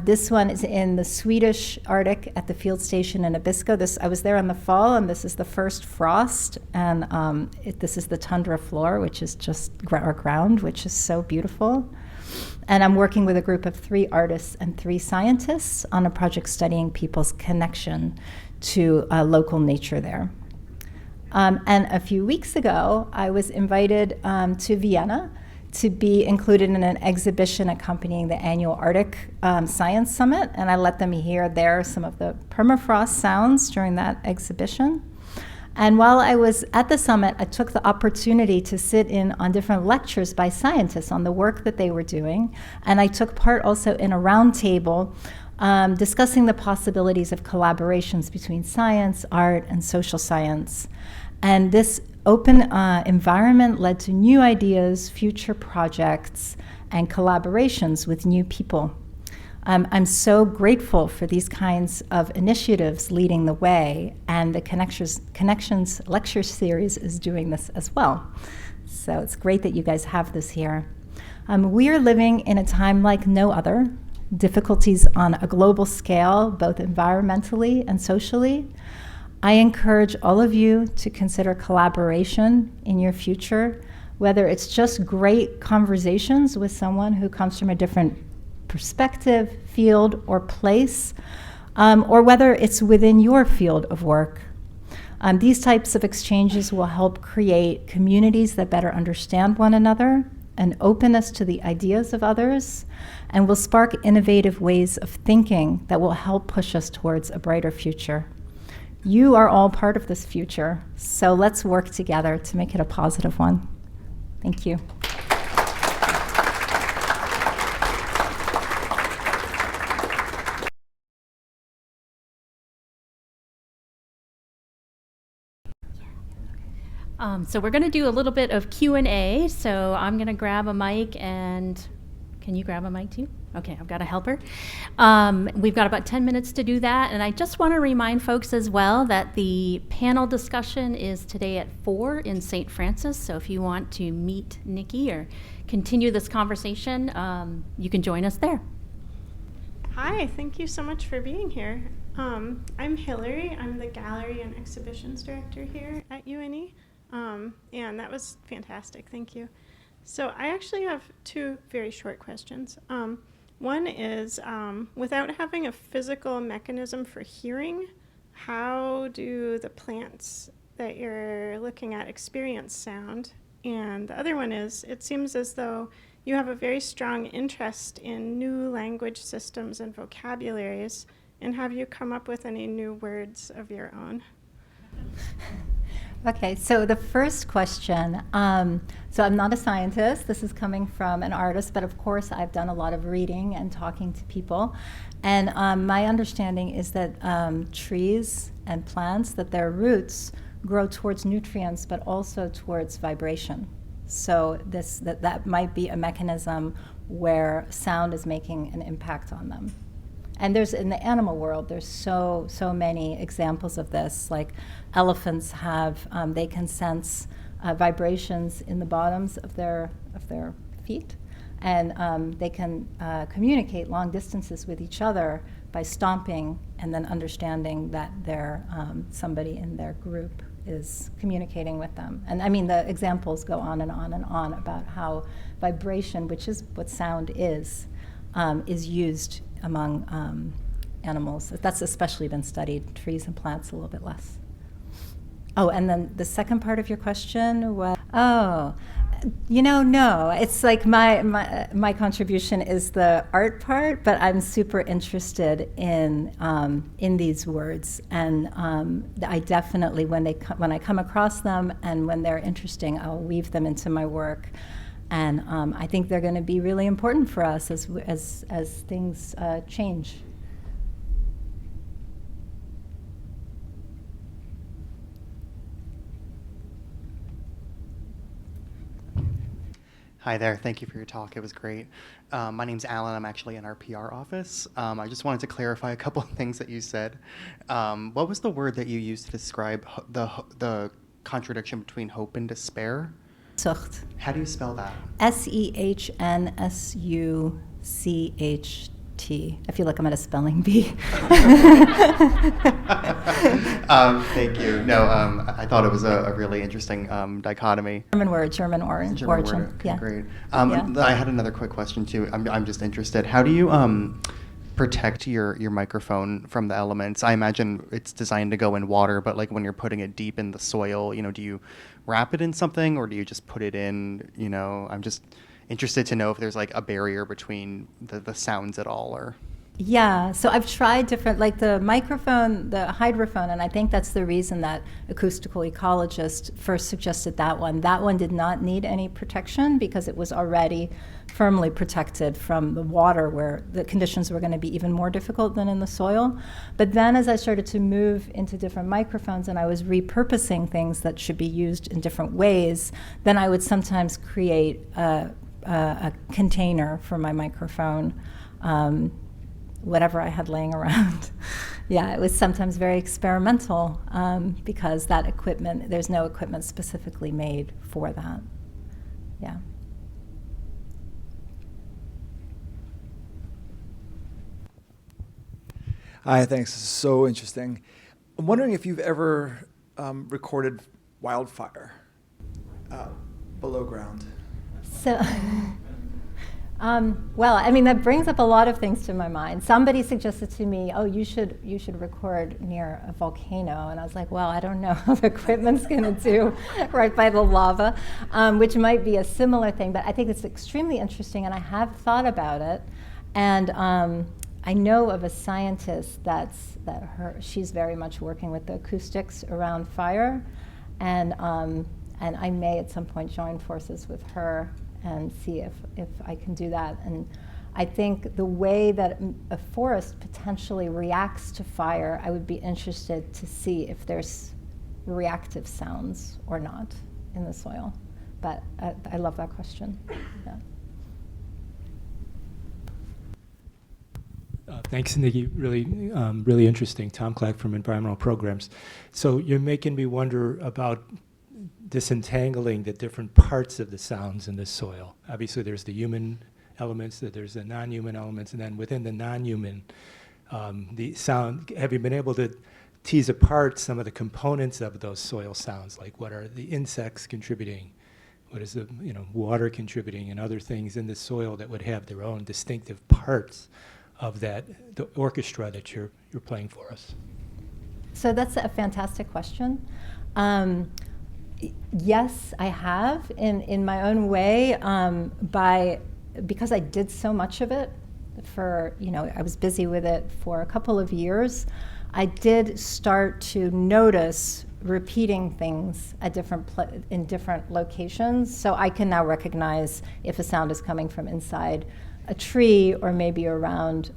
This one is in the Swedish Arctic at the field station in Abisko. I was there in the fall, and this is the first frost. And this is the tundra floor, which is just our ground, which is so beautiful. And I'm working with a group of 3 artists and 3 scientists on a project studying people's connection to local nature there. And a few weeks ago, I was invited to Vienna to be included in an exhibition accompanying the annual Arctic Science Summit, and I let them hear there some of the permafrost sounds during that exhibition. And while I was at the summit, I took the opportunity to sit in on different lectures by scientists on the work that they were doing, and I took part also in a roundtable discussing the possibilities of collaborations between science, art, and social science. And this open environment led to new ideas, future projects, and collaborations with new people. I'm so grateful for these kinds of initiatives leading the way, and the Connections lecture series is doing this as well. So it's great that you guys have this here. We are living in a time like no other. Difficulties on a global scale, both environmentally and socially. I encourage all of you to consider collaboration in your future, whether it's just great conversations with someone who comes from a different perspective, field, or place, or whether it's within your field of work. These types of exchanges will help create communities that better understand one another and openness to the ideas of others, and will spark innovative ways of thinking that will help push us towards a brighter future. You are all part of this future, so let's work together to make it a positive one. Thank you. So we're going to do a little bit of Q&A. So I'm going to grab a mic, and can you grab a mic too? Okay, I've got a helper. We've got about 10 minutes to do that. And I just want to remind folks as well that the panel discussion is today at 4 in St. Francis. So if you want to meet Nikki or continue this conversation, you can join us there. Hi, thank you so much for being here. I'm Hillary. I'm the Gallery and Exhibitions Director here at UNE. And that was fantastic. Thank you. So I actually have 2 very short questions. One is, without having a physical mechanism for hearing, how do the plants that you're looking at experience sound? And the other one is, it seems as though you have a very strong interest in new language systems and vocabularies. And have you come up with any new words of your own? Okay, so the first question, so I'm not a scientist, this is coming from an artist, but of course I've done a lot of reading and talking to people. And my understanding is that trees and plants, that their roots grow towards nutrients, but also towards vibration. So that might be a mechanism where sound is making an impact on them. And there's, in the animal world, there's so many examples of this. Like elephants have, they can sense vibrations in the bottoms of their feet, and they can communicate long distances with each other by stomping and then understanding that somebody in their group is communicating with them. And I mean, the examples go on and on and on about how vibration, which is what sound is used among animals. That's especially been studied, trees and plants a little bit less. Oh, and then the second part of your question was, no. It's like my contribution is the art part, but I'm super interested in these words, and I definitely, when I come across them and when they're interesting, I'll weave them into my work. And I think they're going to be really important for us as things change. Hi there. Thank you for your talk. It was great. My name's Alan. I'm actually in our PR office. I just wanted to clarify a couple of things that you said. What was the word that you used to describe the contradiction between hope and despair? Zucht. How do you spell that? Sehnsucht. I feel like I'm at a spelling bee. Thank you. No, I thought it was a really interesting dichotomy. German origin. Word. Okay, Yeah. great. Yeah. I had another quick question too. I'm just interested. How do you protect your microphone from the elements? I imagine it's designed to go in water, but like when you're putting it deep in the soil, do you wrap it in something or do you just put it in? I'm just interested to know if there's like a barrier between the sounds at all, or. Yeah, so I've tried different, like the microphone, the hydrophone, and I think that's the reason that acoustical ecologist first suggested that one. That one did not need any protection because it was already firmly protected from the water where the conditions were going to be even more difficult than in the soil. But then as I started to move into different microphones and I was repurposing things that should be used in different ways, then I would sometimes create a container for my microphone, whatever I had laying around. Yeah, it was sometimes very experimental because that equipment, there's no equipment specifically made for that. Yeah. Hi, thanks. This is so interesting. I'm wondering if you've ever recorded wildfire below ground. So, well, I mean, that brings up a lot of things to my mind. Somebody suggested to me, oh, you should record near a volcano. And I was like, well, I don't know how the equipment's going to do right by the lava, which might be a similar thing. But I think it's extremely interesting, and I have thought about it. And I know of a scientist she's very much working with the acoustics around fire. And I may at some point join forces with her and see if I can do that. And I think the way that a forest potentially reacts to fire, I would be interested to see if there's reactive sounds or not in the soil. But I love that question. Yeah. Thanks, Nikki. Really interesting. Tom Clack from Environmental Programs. So you're making me wonder about disentangling the different parts of the sounds in the soil. Obviously, there's the human elements, there's the non-human elements, and then within the non-human, the sound. Have you been able to tease apart some of the components of those soil sounds? Like, what are the insects contributing? What is the water contributing, and other things in the soil that would have their own distinctive parts of the orchestra that you're playing for us? So that's a fantastic question. Yes, I have in my own way, because I did so much of it I was busy with it for a couple of years. I did start to notice repeating things at in different locations. So I can now recognize if a sound is coming from inside a tree or maybe around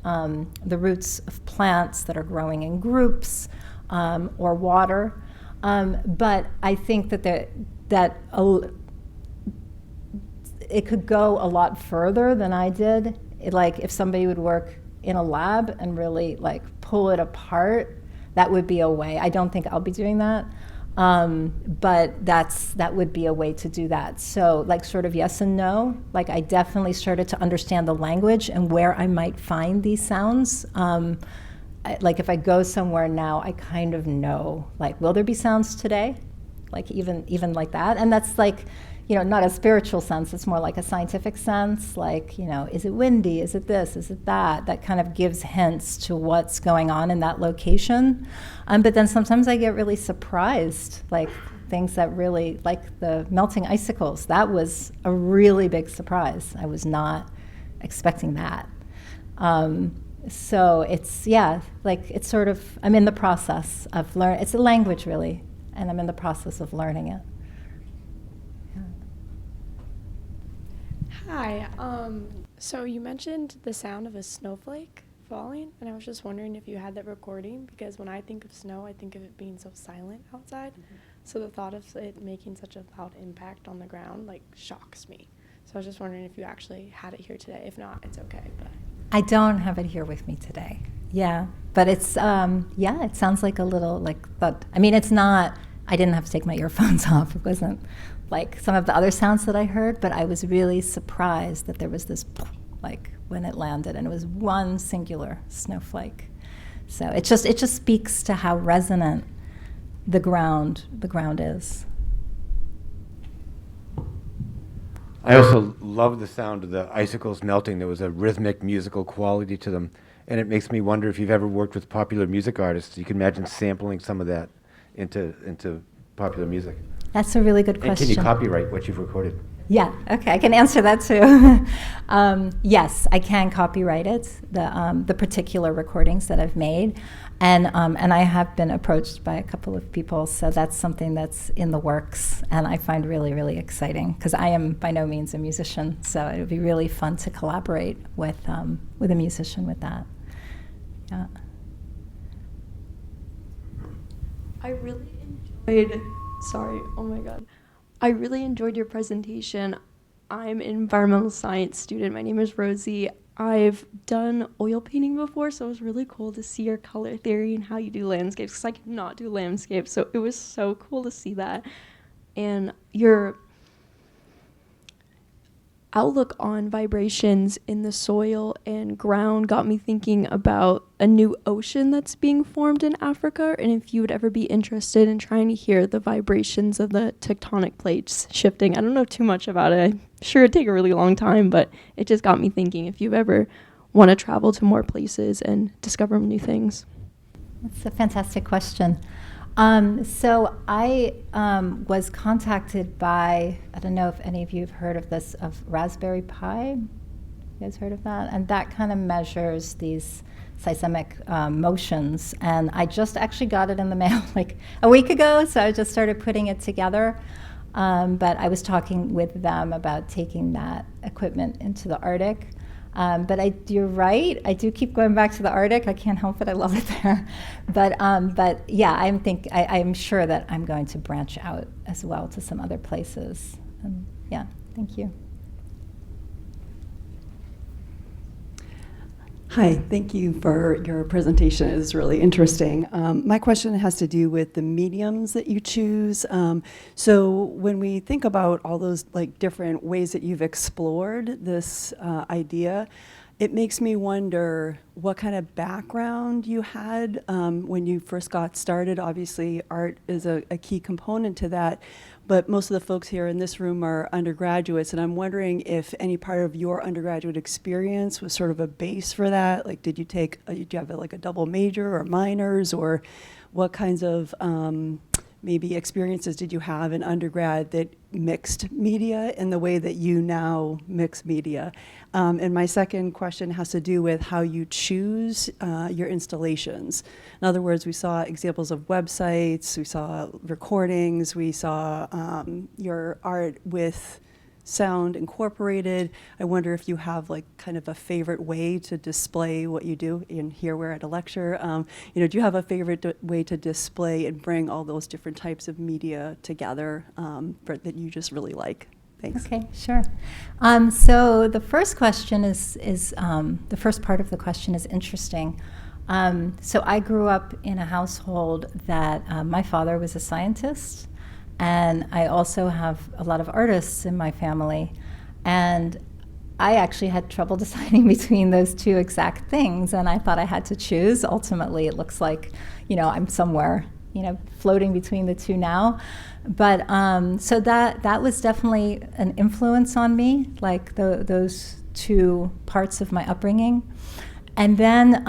the roots of plants that are growing in groups or water. But I think that it could go a lot further than I did. Like if somebody would work in a lab and really like pull it apart, that would be a way. I don't think I'll be doing that, but that would be a way to do that. So like sort of yes and no. Like I definitely started to understand the language and where I might find these sounds. Like if I go somewhere now, I kind of know, like, will there be sounds today? Like even like that. And that's like, not a spiritual sense, it's more like a scientific sense, like, is it windy? Is it this? Is it that? That kind of gives hints to what's going on in that location. But then sometimes I get really surprised, like things that really, like the melting icicles, that was a really big surprise. I was not expecting that. So it's, it's sort of, I'm in the process of learning. It's a language, really, and I'm in the process of learning it. Hi. So you mentioned the sound of a snowflake falling, and I was just wondering if you had that recording, because when I think of snow, I think of it being so silent outside. Mm-hmm. So the thought of it making such a loud impact on the ground, like, shocks me. So I was just wondering if you actually had it here today. If not, it's okay. But I don't have it here with me today. Yeah, but it's it sounds like a little but I mean, it's not. I didn't have to take my earphones off. It wasn't like some of the other sounds that I heard, but I was really surprised that there was this like when it landed, and it was one singular snowflake. So it just speaks to how resonant the ground is. I also love the sound of the icicles melting. There was a rhythmic musical quality to them. And it makes me wonder if you've ever worked with popular music artists. You can imagine sampling some of that into popular music. That's a really good And question. can you copyright what you've recorded? Yeah, okay, I can answer that too. Yes, I can copyright it, the particular recordings that I've made. And I have been approached by a couple of people, so that's something that's in the works, and I find really, really exciting, because I am by no means a musician, so it would be really fun to collaborate with a musician with that. Yeah. I really enjoyed, I really enjoyed your presentation. I'm an environmental science student. My name is Rosie. I've done oil painting before, so it was really cool to see your color theory and how you do landscapes, because I cannot do landscapes, so it was so cool to see that. And your outlook on vibrations in the soil and ground got me thinking about a new ocean that's being formed in Africa, and if you would ever be interested in trying to hear the vibrations of the tectonic plates shifting. I don't know too much about it. I'm sure it'd take a really long time, but it just got me thinking if you ever want to travel to more places and discover new things. That's a fantastic question. So I was contacted by, I don't know if any of you have heard of this, of Raspberry Pi. You guys heard of that? And that kind of measures these seismic motions. And I just actually got it in the mail like a week ago, so I just started putting it together. But I was talking with them about taking that equipment into the Arctic. But you're right. I do keep going back to the Arctic. I can't help it. I love it there. But yeah, I'm sure that I'm going to branch out as well to some other places. Yeah, thank you. Hi, thank you for your presentation. It was really interesting. My question has to do with the mediums that you choose. So when we think about all those different ways that you've explored this idea, it makes me wonder what kind of background you had when you first got started. Obviously, art is a key component to that. But most of the folks here in this room are undergraduates, and I'm wondering if any part of your undergraduate experience was sort of a base for that. Like, did you have a double major or minors, or what kinds of maybe experiences did you have in undergrad that mixed media in the way that you now mix media? And my second question has to do with how you choose your installations. In other words, we saw examples of websites, we saw recordings, we saw your art with sound incorporated. I wonder if you have kind of a favorite way to display what you do. And here we're at a lecture. Do you have a favorite way to display and bring all those different types of media together that you just really like? Thanks. Okay, sure. So the first question is the first part of the question is interesting. So I grew up in a household that my father was a scientist, and I also have a lot of artists in my family. And I actually had trouble deciding between those two exact things, and I thought I had to choose. Ultimately, it looks like, I'm somewhere, floating between the two now. But so that was definitely an influence on me, those two parts of my upbringing. And then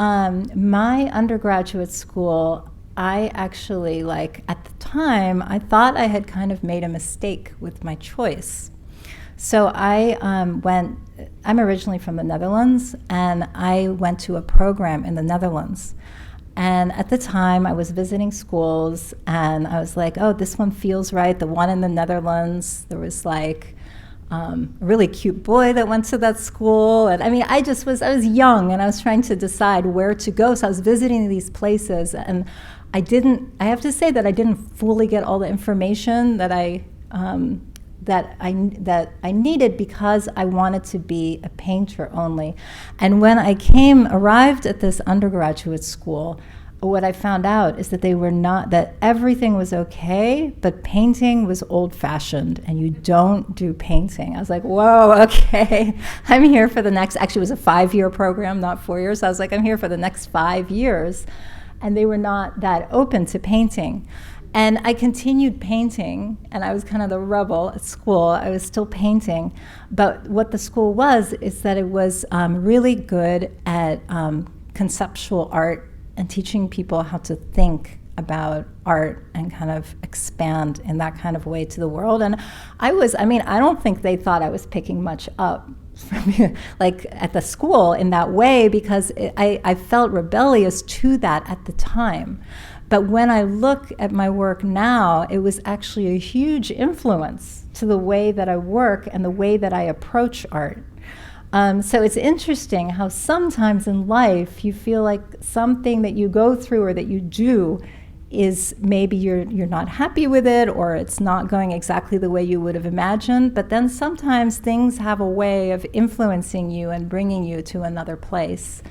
my undergraduate school, I actually, at the time, I thought I had kind of made a mistake with my choice. So I'm originally from the Netherlands, and I went to a program in the Netherlands. And at the time, I was visiting schools, and I was like, oh, this one feels right. The one in the Netherlands, there was a really cute boy that went to that school. And I mean, I was young, and I was trying to decide where to go. So I was visiting these places, and I have to say that I didn't fully get all the information that I that I needed because I wanted to be a painter only. And when I arrived at this undergraduate school, what I found out is that that everything was okay, but painting was old-fashioned, and you don't do painting. I was like, whoa, okay, I'm here for the next, actually it was a 5-year program, not 4 years. I was like, I'm here for the next 5 years. And they were not that open to painting. And I continued painting, and I was kind of the rebel at school. I was still painting. But what the school is that it was really good at conceptual art and teaching people how to think about art and kind of expand in that kind of way to the world. And I don't think they thought I was picking much up from like at the school in that way, because I felt rebellious to that at the time. But when I look at my work now, it was actually a huge influence to the way that I work and the way that I approach art. So it's interesting how sometimes in life you feel like something that you go through or that you do is maybe you're not happy with it, or it's not going exactly the way you would have imagined, but then sometimes things have a way of influencing you and bringing you to another place.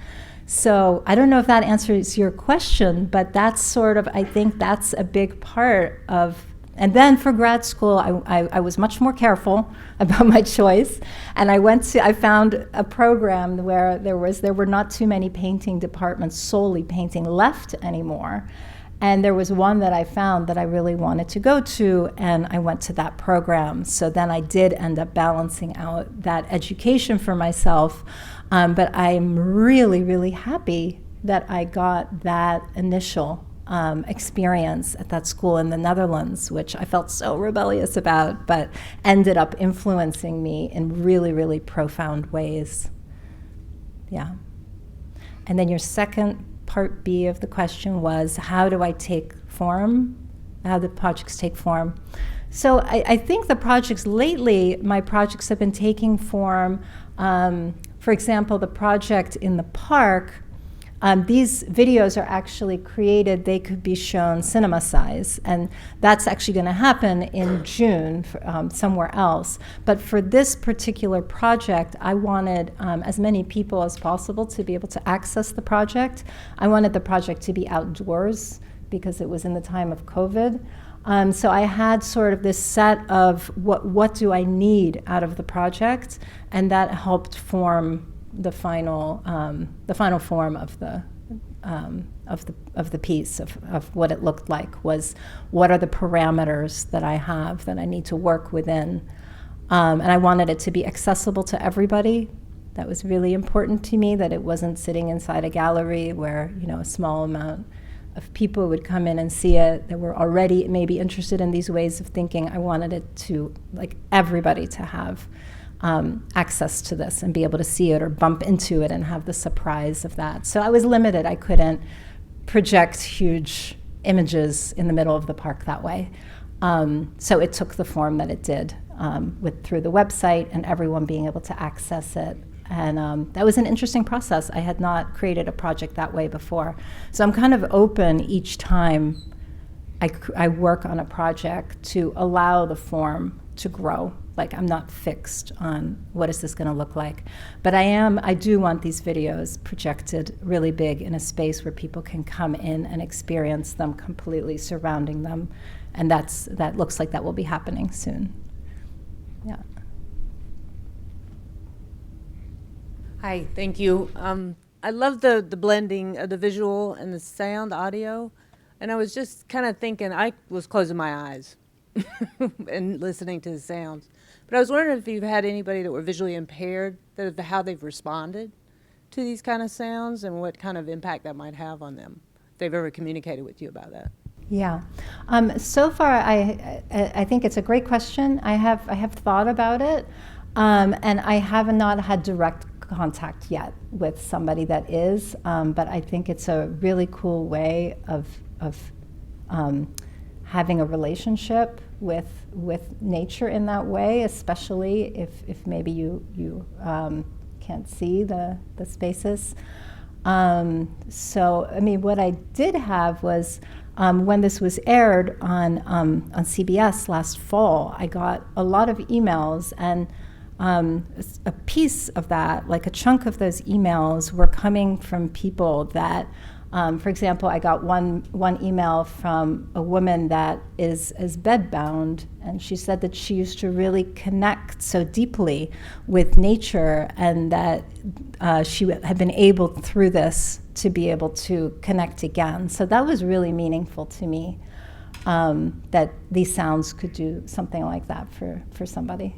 So I don't know if that answers your question, but that's sort of, I think that's a big part of. And then for grad school, I was much more careful about my choice, and I found a program where there were not too many painting departments, solely painting, left anymore. And there was one that I found that I really wanted to go to, and I went to that program. So then I did end up balancing out that education for myself, but I'm really, really happy that I got that initial experience at that school in the Netherlands, which I felt so rebellious about, but ended up influencing me in really, really profound ways. Yeah. And then your second part B of the question was, how do I take form? How do projects take form? So I think the projects lately, my projects have been taking form. For example, the project in the park, these videos are actually created, they could be shown cinema size, and that's actually going to happen in June somewhere else. But for this particular project, I wanted as many people as possible to be able to access the project. I wanted the project to be outdoors because it was in the time of COVID. So I had sort of this set of what do I need out of the project, and that helped form the final form of the piece of what it looked like. Was what are the parameters that I have that I need to work within, and I wanted it to be accessible to everybody. That was really important to me, that it wasn't sitting inside a gallery where a small amount of people would come in and see it that were already maybe interested in these ways of thinking. I wanted it to, like, everybody to have access to this and be able to see it or bump into it and have the surprise of that. So I was limited. I couldn't project huge images in the middle of the park that way. So it took the form that it did through the website and everyone being able to access it. And that was an interesting process. I had not created a project that way before. So I'm kind of open each time I work on a project to allow the form to grow. Like, I'm not fixed on what is this going to look like. But I do want these videos projected really big in a space where people can come in and experience them completely surrounding them. And that looks like that will be happening soon. Yeah. Hi, thank you. I love the blending of the visual and the sound, the audio. And I was just kind of thinking, I was closing my eyes and listening to the sounds. But I was wondering if you've had anybody that were visually impaired, how they've responded to these kind of sounds and what kind of impact that might have on them, if they've ever communicated with you about that. Yeah. So far, I think it's a great question. I have thought about it, and I have not had direct contact yet with somebody that is, but I think it's a really cool way of having a relationship with nature in that way, especially if maybe you can't see the spaces. So, I mean, what I did have was when this was aired on CBS last fall, I got a lot of emails, and a piece of that, like a chunk of those emails, were coming from people that, for example, I got one email from a woman that is bedbound, and she said that she used to really connect so deeply with nature, and that she had been able through this to be able to connect again. So that was really meaningful to me, that these sounds could do something like that for somebody.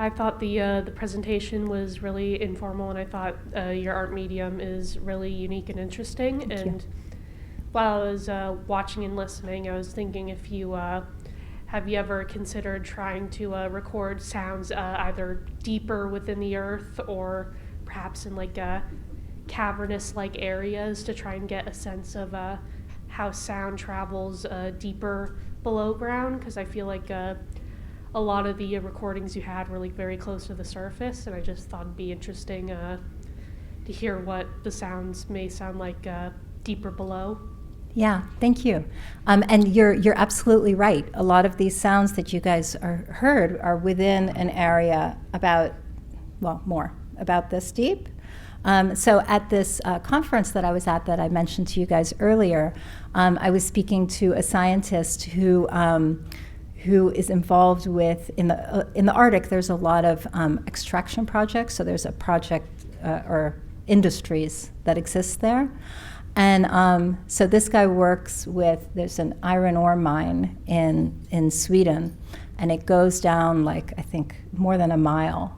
I thought the presentation was really informal, and I thought your art medium is really unique and interesting. Thank and you. While I was watching and listening, I was thinking, if you have you ever considered trying to record sounds either deeper within the earth, or perhaps in like cavernous-like areas, to try and get a sense of how sound travels deeper below ground? Because I feel like a lot of the recordings you had were like very close to the surface, and I just thought it'd be interesting to hear what the sounds may sound like deeper below. Yeah, thank you. And you're absolutely right. A lot of these sounds that you guys heard are within an area about this deep. So at this conference that I was at, that I mentioned to you guys earlier, I was speaking to a scientist who is involved with, in the Arctic, there's a lot of extraction projects. So there's a project or industries that exist there. And so this guy works with, there's an iron ore mine in Sweden, and it goes down like, I think, more than a mile.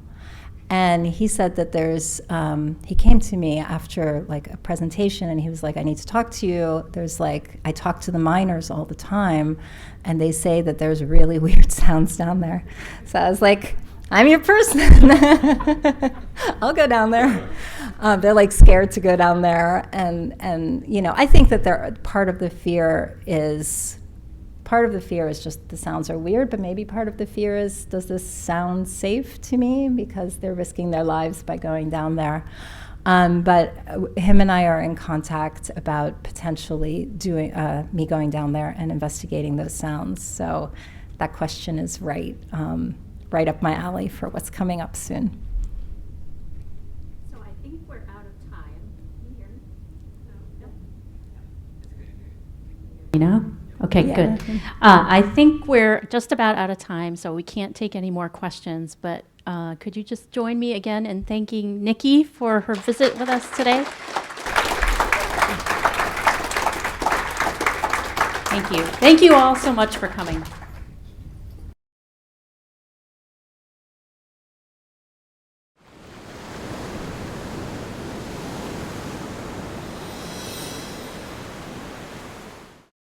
And he said that he came to me after like a presentation, and he was like, I need to talk to you. I talk to the miners all the time, and they say that there's really weird sounds down there. So I was like, I'm your person. I'll go down there. They're like scared to go down there. And I think that part of the fear is just the sounds are weird, but maybe part of the fear is, does this sound safe to me? Because they're risking their lives by going down there. But him and I are in contact about potentially me going down there and investigating those sounds. So that question is right up my alley for what's coming up soon. So I think we're out of time. Can you hear me? You know? Okay, Yeah. good. I think we're just about out of time, so we can't take any more questions, but could you just join me again in thanking Nikki for her visit with us today? Thank you. Thank you all so much for coming.